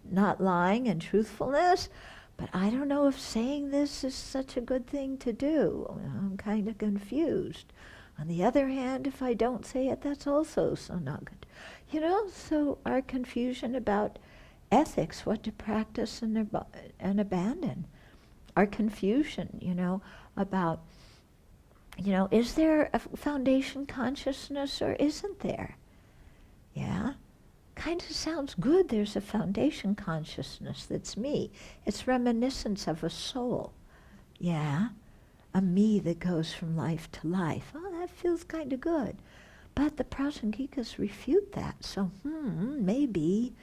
not lying and truthfulness, but I don't know if saying this is such a good thing to do. I'm kind of confused. On the other hand, if I don't say it, that's also so not good. So our confusion about ethics, what to practice and abandon. Our confusion, about, is there a foundation consciousness or isn't there? Yeah? Kind of sounds good. There's a foundation consciousness that's me. It's reminiscence of a soul. Yeah? A me that goes from life to life. Oh, that feels kind of good. But the Prasangikas refute that. So, maybe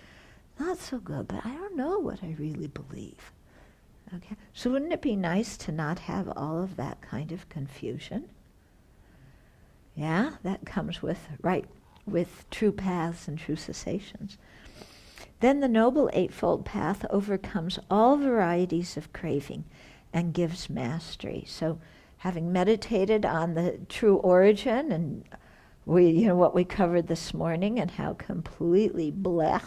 not so good, but I don't know what I really believe. Okay? So wouldn't it be nice to not have all of that kind of confusion? Yeah? That comes with true paths and true cessations. Then the Noble Eightfold Path overcomes all varieties of craving and gives mastery. So having meditated on the true origin and what we covered this morning and how completely blech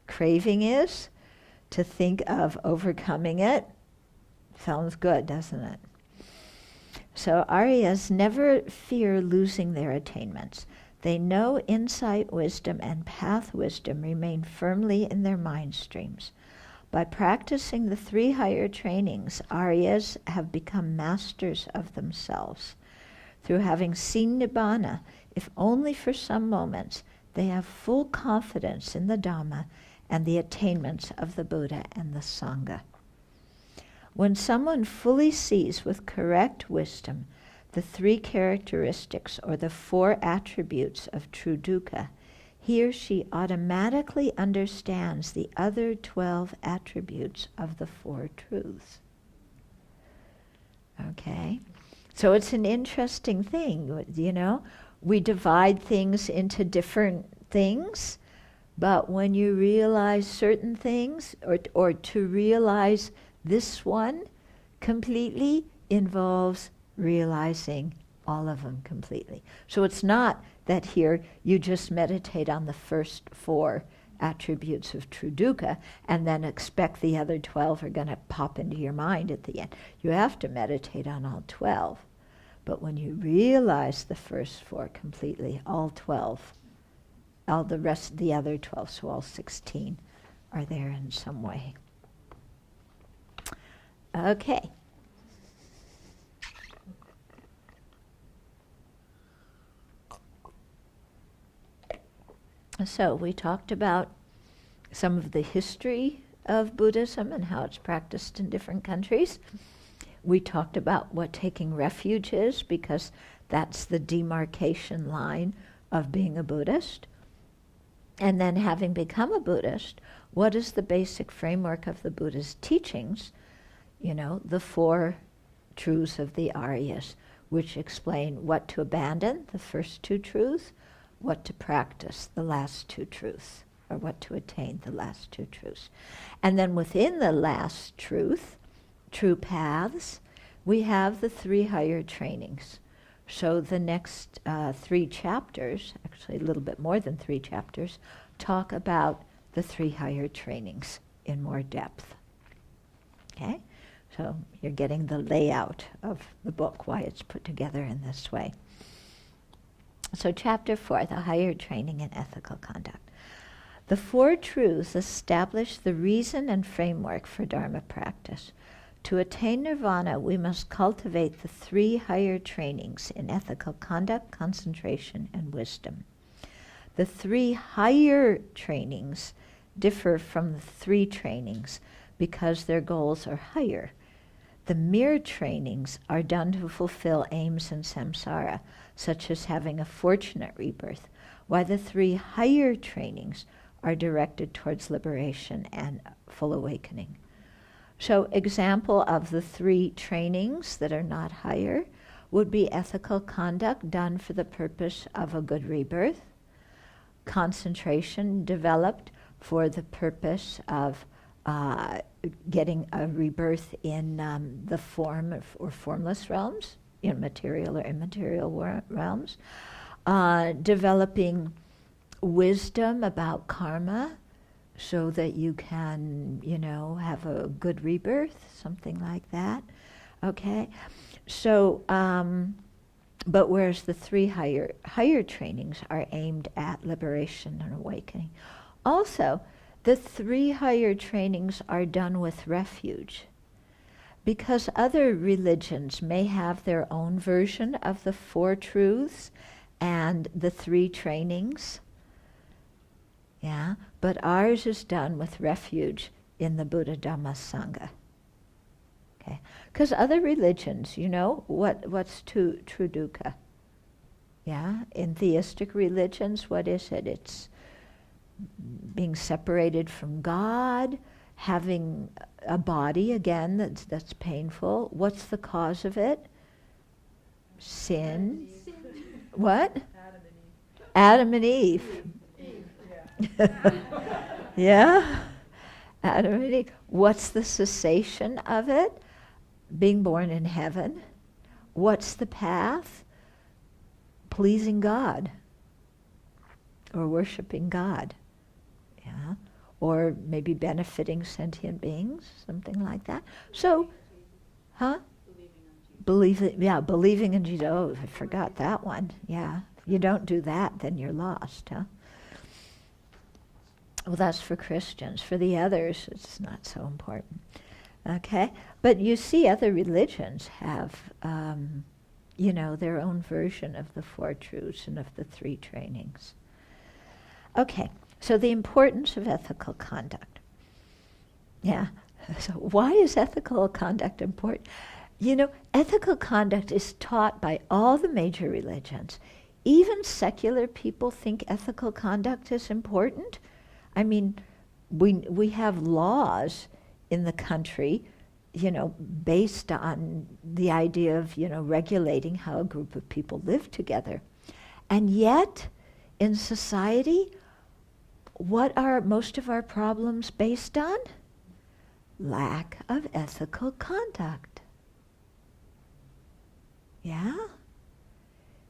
craving is, to think of overcoming it sounds good, doesn't it? So Aryas never fear losing their attainments. They know insight wisdom and path wisdom remain firmly in their mind streams. By practicing the 3 higher trainings, Aryas have become masters of themselves. Through having seen Nibbana, if only for some moments, they have full confidence in the Dhamma and the attainments of the Buddha and the Sangha. When someone fully sees with correct wisdom the 3 characteristics or the 4 attributes of true dukkha, he or she automatically understands the other 12 attributes of the 4 truths. Okay? So it's an interesting thing, you know. We divide things into different things, but when you realize certain things, or to realize this one completely involves realizing all of them completely. So it's not that here you just meditate on the first 4 attributes of true dukkha and then expect the other 12 are going to pop into your mind at the end. You have to meditate on all 12. But when you realize the first 4 completely, all 12, all the rest, the other 12, so all 16 are there in some way. Okay. So we talked about some of the history of Buddhism and how it's practiced in different countries. We talked about what taking refuge is, because that's the demarcation line of being a Buddhist. And then having become a Buddhist, what is the basic framework of the Buddha's teachings? You know, the 4 truths of the Aryas, which explain what to abandon, the first 2 truths, what to practice, the last 2 truths, or what to attain, the last 2 truths. And then within the last truth, true paths, we have the 3 higher trainings. So the next 3 chapters, actually a little bit more than 3 chapters, talk about the 3 higher trainings in more depth. Okay? So you're getting the layout of the book, why it's put together in this way. So chapter 4, the higher training in ethical conduct. The 4 truths establish the reason and framework for Dharma practice. To attain nirvana, we must cultivate the 3 higher trainings in ethical conduct, concentration, and wisdom. The 3 higher trainings differ from the 3 trainings because their goals are higher. The mere trainings are done to fulfill aims in samsara, such as having a fortunate rebirth, while the 3 higher trainings are directed towards liberation and full awakening. So example of the 3 trainings that are not higher would be ethical conduct done for the purpose of a good rebirth, concentration developed for the purpose of getting a rebirth in the form or formless realms, in material or immaterial realms, developing wisdom about karma so that you can, you know, have a good rebirth, something like that. Okay? So, but whereas the 3 higher trainings are aimed at liberation and awakening. Also, the 3 higher trainings are done with refuge, because other religions may have their own version of the 4 truths and the 3 trainings. Yeah, but ours is done with refuge in the Buddha Dhamma Sangha. Okay, because other religions, you know, what's true dukkha? Yeah, in theistic religions, what is it? It's being separated from God, having a body, again, that's painful. What's the cause of it? Sin. What? Adam and Eve. Yeah? Adam and Eve. What's the cessation of it? Being born in heaven. What's the path? Pleasing God. Or worshiping God. Yeah? Or maybe benefiting sentient beings, something like that. So, believing in Jesus. Oh, I forgot that one. Yeah. If you don't do that, then you're lost, huh? Well, that's for Christians. For the others, it's not so important. Okay? But you see other religions have, their own version of the Four Truths and of the three trainings. Okay, so the importance of ethical conduct. Yeah, so why is ethical conduct important? Ethical conduct is taught by all the major religions. Even secular people think ethical conduct is important. I mean, we have laws in the country, based on the idea of, regulating how a group of people live together. And yet, in society, what are most of our problems based on? Lack of ethical conduct. Yeah?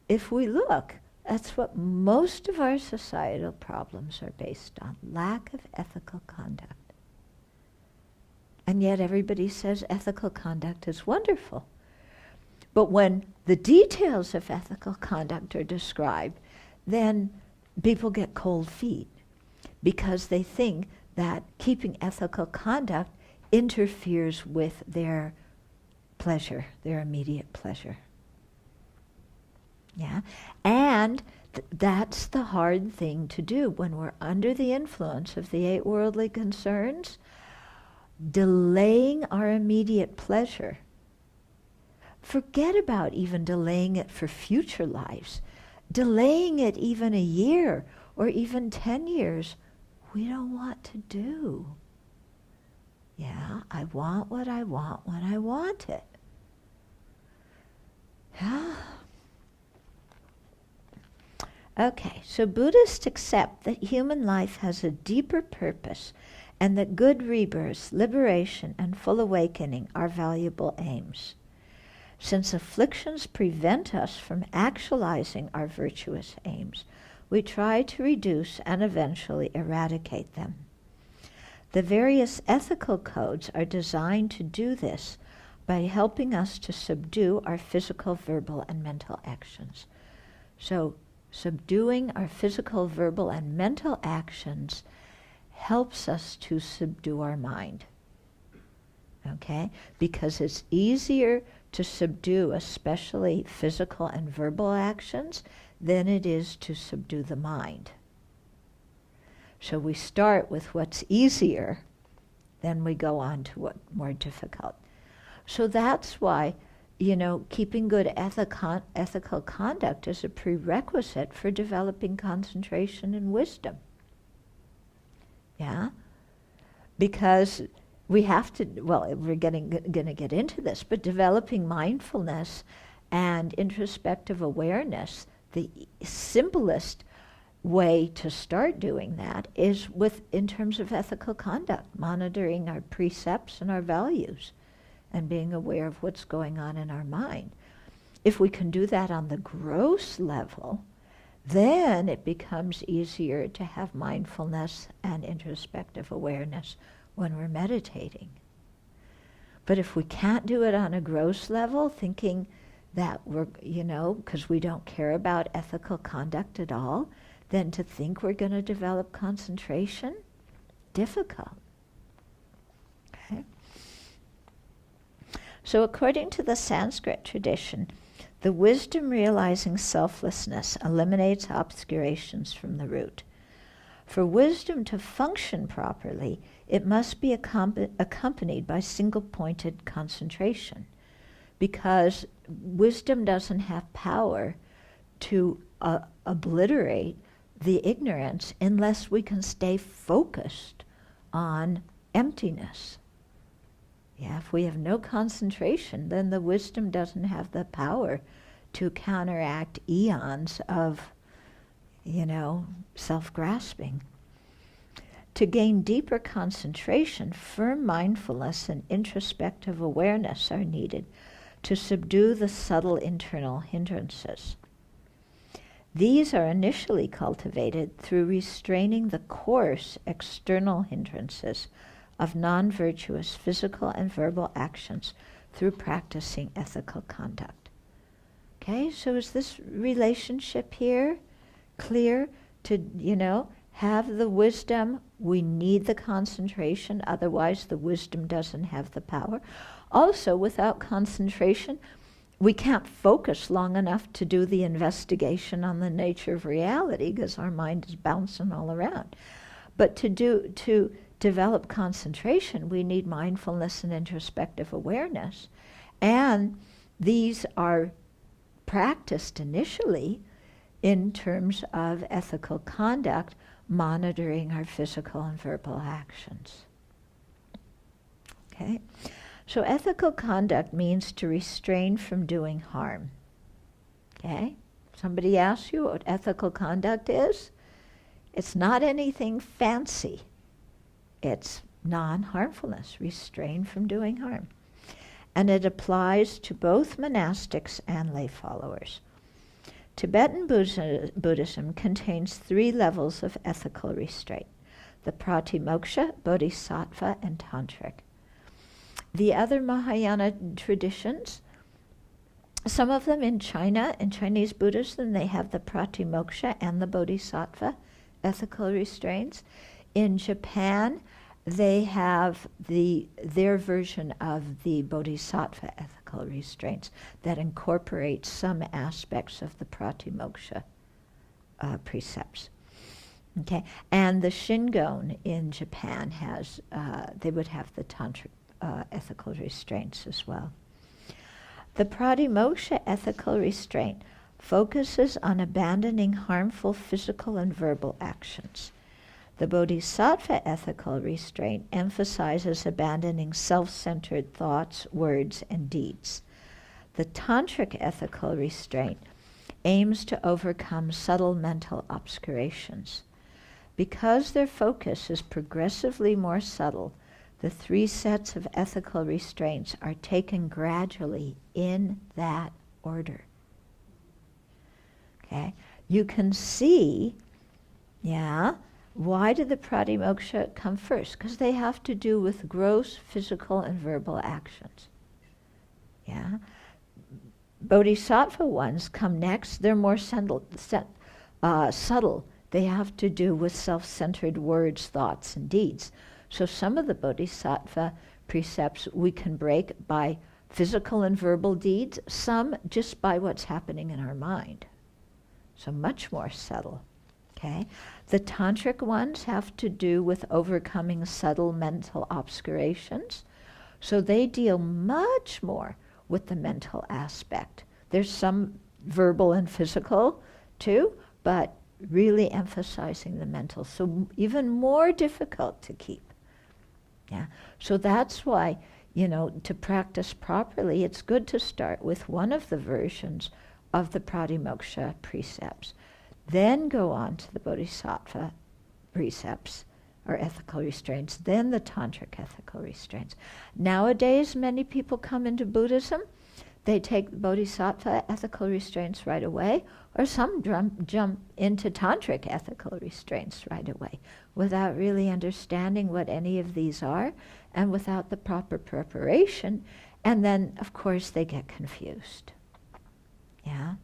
If we look, that's what most of our societal problems are based on, lack of ethical conduct. And yet everybody says ethical conduct is wonderful. But when the details of ethical conduct are described, then people get cold feet because they think that keeping ethical conduct interferes with their pleasure, their immediate pleasure. Yeah? And that's the hard thing to do when we're under the influence of the 8 worldly concerns. Delaying our immediate pleasure. Forget about even delaying it for future lives. Delaying it even a year or even 10 years, we don't want to do. Yeah, I want what I want when I want it. Yeah. Okay, so Buddhists accept that human life has a deeper purpose and that good rebirth, liberation, and full awakening are valuable aims. Since afflictions prevent us from actualizing our virtuous aims, we try to reduce and eventually eradicate them. The various ethical codes are designed to do this by helping us to subdue our physical, verbal, and mental actions. So, subduing our physical, verbal, and mental actions helps us to subdue our mind. Okay? Because it's easier to subdue especially physical and verbal actions than it is to subdue the mind. So we start with what's easier, then we go on to what's more difficult. So that's why, keeping good ethical conduct is a prerequisite for developing concentration and wisdom. Yeah? Because we have to, we're going to get into this, but developing mindfulness and introspective awareness, the simplest way to start doing that is in terms of ethical conduct, monitoring our precepts and our values and being aware of what's going on in our mind. If we can do that on the gross level, then it becomes easier to have mindfulness and introspective awareness when we're meditating. But if we can't do it on a gross level, thinking that we're, because we don't care about ethical conduct at all, then to think we're going to develop concentration, difficult. Okay? So according to the Sanskrit tradition, the wisdom realizing selflessness eliminates obscurations from the root. For wisdom to function properly, it must be accompanied by single-pointed concentration, because wisdom doesn't have power to obliterate the ignorance unless we can stay focused on emptiness. Yeah, if we have no concentration, then the wisdom doesn't have the power to counteract eons of, self-grasping. To gain deeper concentration, firm mindfulness and introspective awareness are needed to subdue the subtle internal hindrances. These are initially cultivated through restraining the coarse external hindrances of non-virtuous physical and verbal actions through practicing ethical conduct. Okay, so is this relationship here clear? To, have the wisdom We need the concentration, otherwise the wisdom doesn't have the power. Also, without concentration, we can't focus long enough to do the investigation on the nature of reality because our mind is bouncing all around. But to develop concentration, we need mindfulness and introspective awareness. And these are practiced initially in terms of ethical conduct, monitoring our physical and verbal actions. Okay? So ethical conduct means to restrain from doing harm. Okay? Somebody asks you what ethical conduct is? It's not anything fancy. It's non-harmfulness, restrain from doing harm. And it applies to both monastics and lay followers. Tibetan Buddhism contains 3 levels of ethical restraint: the Pratimoksha, Bodhisattva, and Tantric. The other Mahayana traditions, some of them in China, in Chinese Buddhism, they have the Pratimoksha and the Bodhisattva ethical restraints. In Japan, they have their version of the Bodhisattva ethical restraints that incorporate some aspects of the Pratimoksha precepts. Okay, and the Shingon in Japan has, they would have the Tantric ethical restraints as well. The Pratimoksha ethical restraint focuses on abandoning harmful physical and verbal actions. The Bodhisattva ethical restraint emphasizes abandoning self-centered thoughts, words, and deeds. The Tantric ethical restraint aims to overcome subtle mental obscurations. Because their focus is progressively more subtle, the 3 sets of ethical restraints are taken gradually in that order. Okay? You can see, why did the Pratimoksha come first? Because they have to do with gross physical and verbal actions. Yeah? Bodhisattva ones come next. They're more subtle. They have to do with self-centered words, thoughts, and deeds. So some of the Bodhisattva precepts we can break by physical and verbal deeds, some just by what's happening in our mind. So much more subtle. Okay? The Tantric ones have to do with overcoming subtle mental obscurations. So they deal much more with the mental aspect. There's some verbal and physical too, but really emphasizing the mental. So even more difficult to keep. Yeah. So that's why, to practice properly, it's good to start with one of the versions of the Pratimoksha precepts. Then go on to the Bodhisattva precepts or ethical restraints, then the Tantric ethical restraints. Nowadays, many people come into Buddhism, they take the Bodhisattva ethical restraints right away, or some jump into Tantric ethical restraints right away without really understanding what any of these are and without the proper preparation. And then, of course, they get confused. Yeah?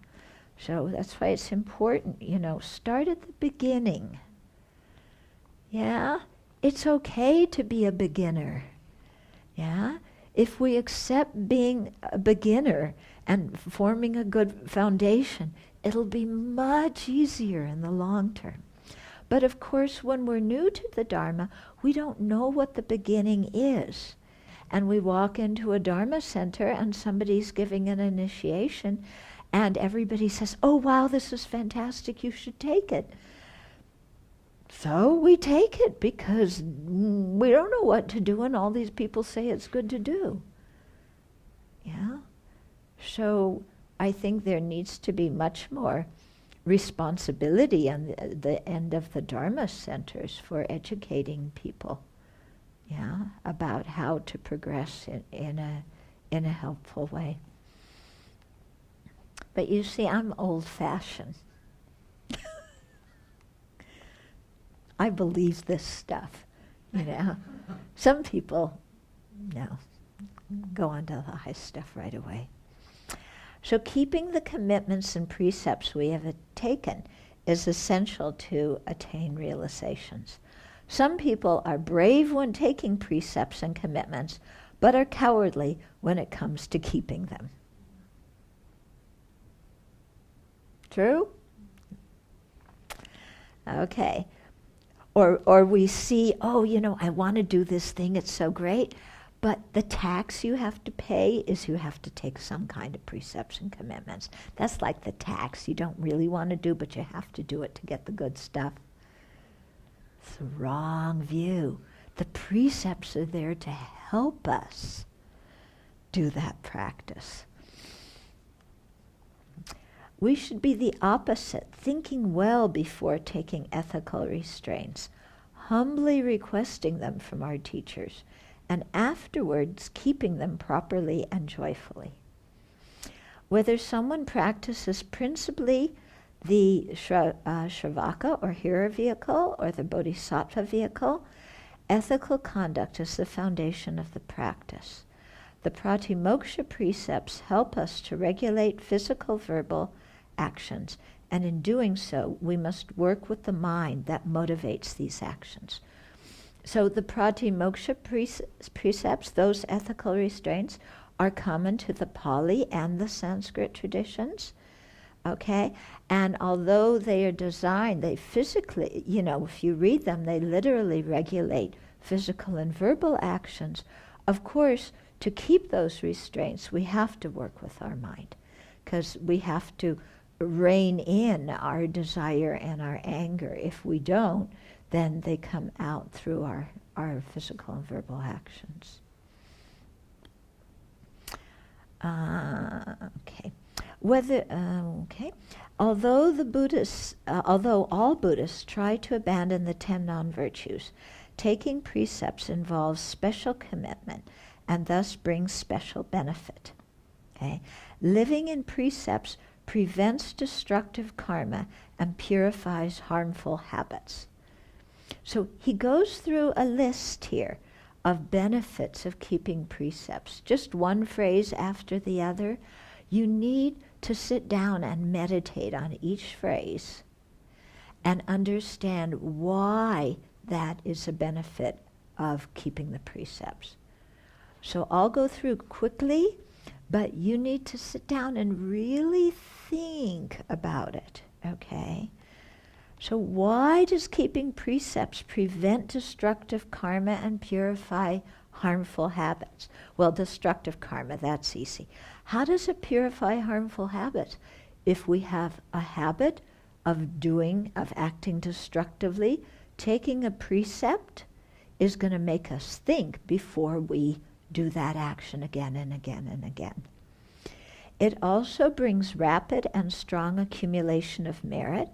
So that's why it's important, start at the beginning. Yeah? It's okay to be a beginner. Yeah? If we accept being a beginner and forming a good foundation, it'll be much easier in the long term. But of course, when we're new to the Dharma, we don't know what the beginning is. And we walk into a Dharma center and somebody's giving an initiation and everybody says, "Oh, wow, this is fantastic, you should take it." So we take it because we don't know what to do and all these people say it's good to do. Yeah? So I think there needs to be much more responsibility on the end of the Dharma centers for educating people, about how to progress in a helpful way. But you see, I'm old-fashioned. I believe this stuff, Some people, go on to the high stuff right away. So keeping the commitments and precepts we have taken is essential to attain realizations. Some people are brave when taking precepts and commitments, but are cowardly when it comes to keeping them. True? Okay. Or we see, oh, I want to do this thing, it's so great, but the tax you have to pay is you have to take some kind of precepts and commitments. That's like the tax you don't really want to do, but you have to do it to get the good stuff. It's the wrong view. The precepts are there to help us do that practice. We should be the opposite, thinking well before taking ethical restraints, humbly requesting them from our teachers, and afterwards keeping them properly and joyfully. Whether someone practices principally the Shravaka or hearer vehicle or the Bodhisattva vehicle, ethical conduct is the foundation of the practice. The Pratimoksha precepts help us to regulate physical, verbal actions, and in doing so, we must work with the mind that motivates these actions. So the Pratimoksha precepts, those ethical restraints, are common to the Pali and the Sanskrit traditions. Okay? And although they are designed, they physically, if you read them, they literally regulate physical and verbal actions. Of course, to keep those restraints, we have to work with our mind, because we have to rein in our desire and our anger. If we don't, then they come out through our physical and verbal actions. Okay. Although all Buddhists try to abandon the 10 non-virtues, taking precepts involves special commitment and thus brings special benefit. Okay? Living in precepts prevents destructive karma and purifies harmful habits. So he goes through a list here of benefits of keeping precepts, just one phrase after the other. You need to sit down and meditate on each phrase and understand why that is a benefit of keeping the precepts. So I'll go through quickly, but you need to sit down and really think about it, okay? So why does keeping precepts prevent destructive karma and purify harmful habits? Well, destructive karma, that's easy. How does it purify harmful habits? If we have a habit of acting destructively, taking a precept is going to make us think before we do that action again and again and again. It also brings rapid and strong accumulation of merit,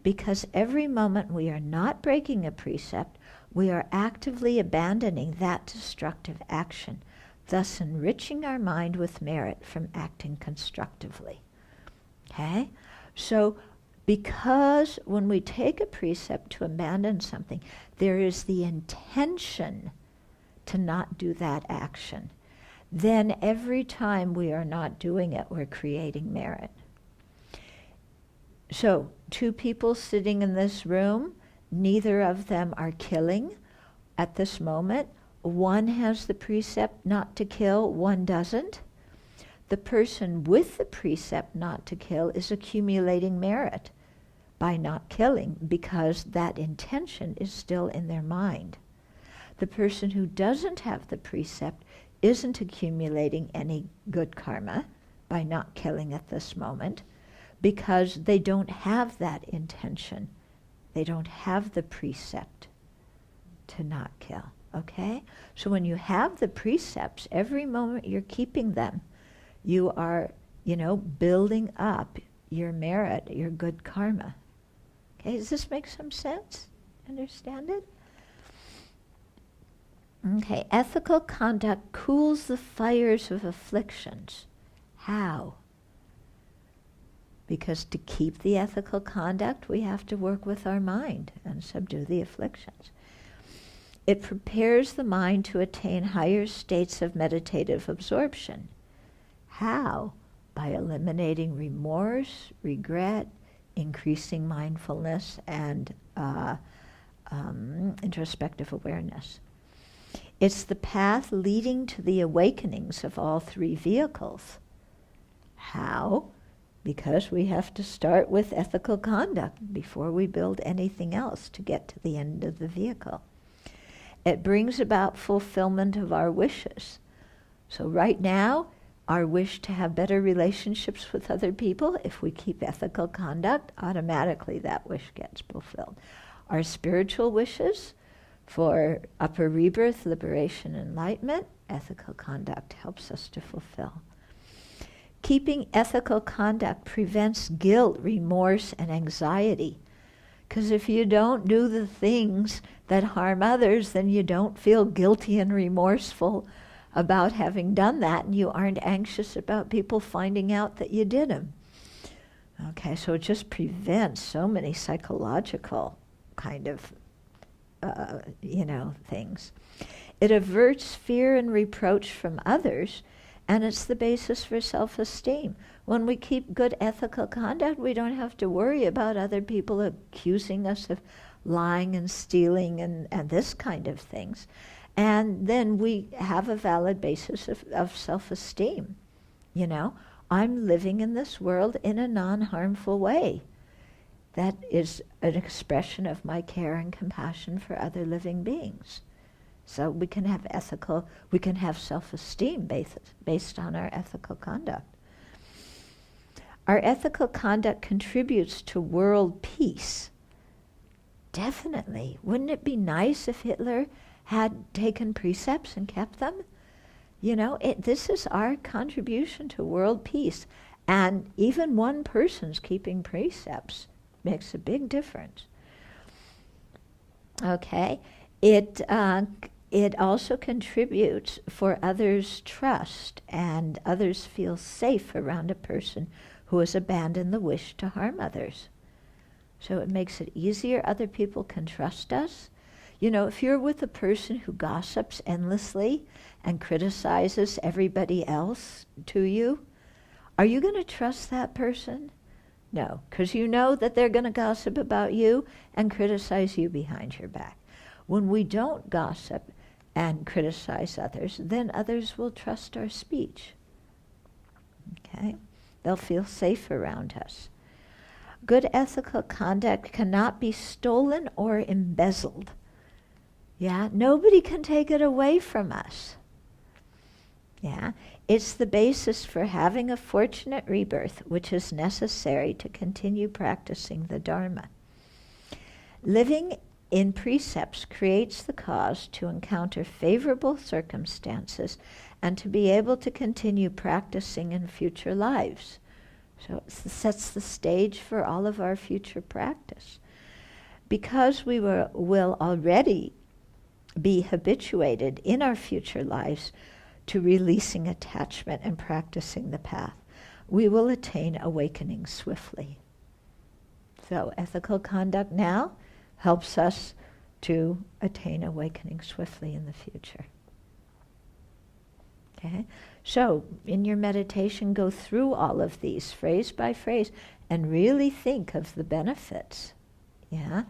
because every moment we are not breaking a precept, we are actively abandoning that destructive action, thus enriching our mind with merit from acting constructively. Okay? So, because when we take a precept to abandon something, there is the intention to not do that action. Then every time we are not doing it, we're creating merit. So, 2 people sitting in this room, neither of them are killing at this moment. One has the precept not to kill, one doesn't. The person with the precept not to kill is accumulating merit by not killing, because that intention is still in their mind. The person who doesn't have the precept isn't accumulating any good karma by not killing at this moment, because they don't have that intention. They don't have the precept to not kill, okay? So when you have the precepts, every moment you're keeping them, you are, building up your merit, your good karma. Okay, does this make some sense? Understand it? Okay, ethical conduct cools the fires of afflictions. How? Because to keep the ethical conduct, we have to work with our mind and subdue the afflictions. It prepares the mind to attain higher states of meditative absorption. How? By eliminating remorse, regret, increasing mindfulness, and introspective awareness. It's the path leading to the awakenings of all three vehicles. How? Because we have to start with ethical conduct before we build anything else to get to the end of the vehicle. It brings about fulfillment of our wishes. So right now, our wish to have better relationships with other people, if we keep ethical conduct, automatically that wish gets fulfilled. Our spiritual wishes for upper rebirth, liberation, enlightenment, ethical conduct helps us to fulfill. Keeping ethical conduct prevents guilt, remorse, and anxiety. Because if you don't do the things that harm others, then you don't feel guilty and remorseful about having done that, and you aren't anxious about people finding out that you did them. Okay, so it just prevents so many psychological kind of, things. It averts fear and reproach from others, and it's the basis for self-esteem. When we keep good ethical conduct, we don't have to worry about other people accusing us of lying and stealing and this kind of things. And then we have a valid basis of self-esteem. I'm living in this world in a non-harmful way. That is an expression of my care and compassion for other living beings. So we can have self-esteem based on our ethical conduct. Our ethical conduct contributes to world peace. Definitely. Wouldn't it be nice if Hitler had taken precepts and kept them? This is our contribution to world peace. And even one person's keeping precepts makes a big difference. Okay? It also contributes for others' trust, and others feel safe around a person who has abandoned the wish to harm others. So it makes it easier. Other people can trust us. If you're with a person who gossips endlessly and criticizes everybody else to you, are you going to trust that person? No, because you know that they're going to gossip about you and criticize you behind your back. When we don't gossip and criticize others, then others will trust our speech. Okay? They'll feel safe around us. Good ethical conduct cannot be stolen or embezzled. Yeah, nobody can take it away from us. Yeah, it's the basis for having a fortunate rebirth, which is necessary to continue practicing the Dharma. Living in precepts creates the cause to encounter favorable circumstances and to be able to continue practicing in future lives. So it sets the stage for all of our future practice. Because we will already be habituated in our future lives to releasing attachment and practicing the path, we will attain awakening swiftly. So ethical conduct now helps us to attain awakening swiftly in the future. Okay? So in your meditation, go through all of these phrase by phrase and really think of the benefits. Yeah?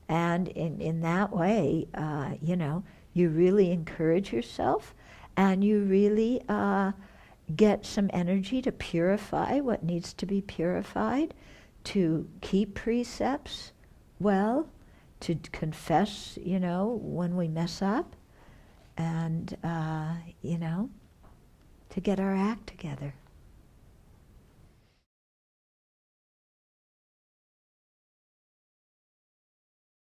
And in that way, you really encourage yourself, and you really get some energy to purify what needs to be purified, to keep precepts well, to confess, when we mess up, and, to get our act together.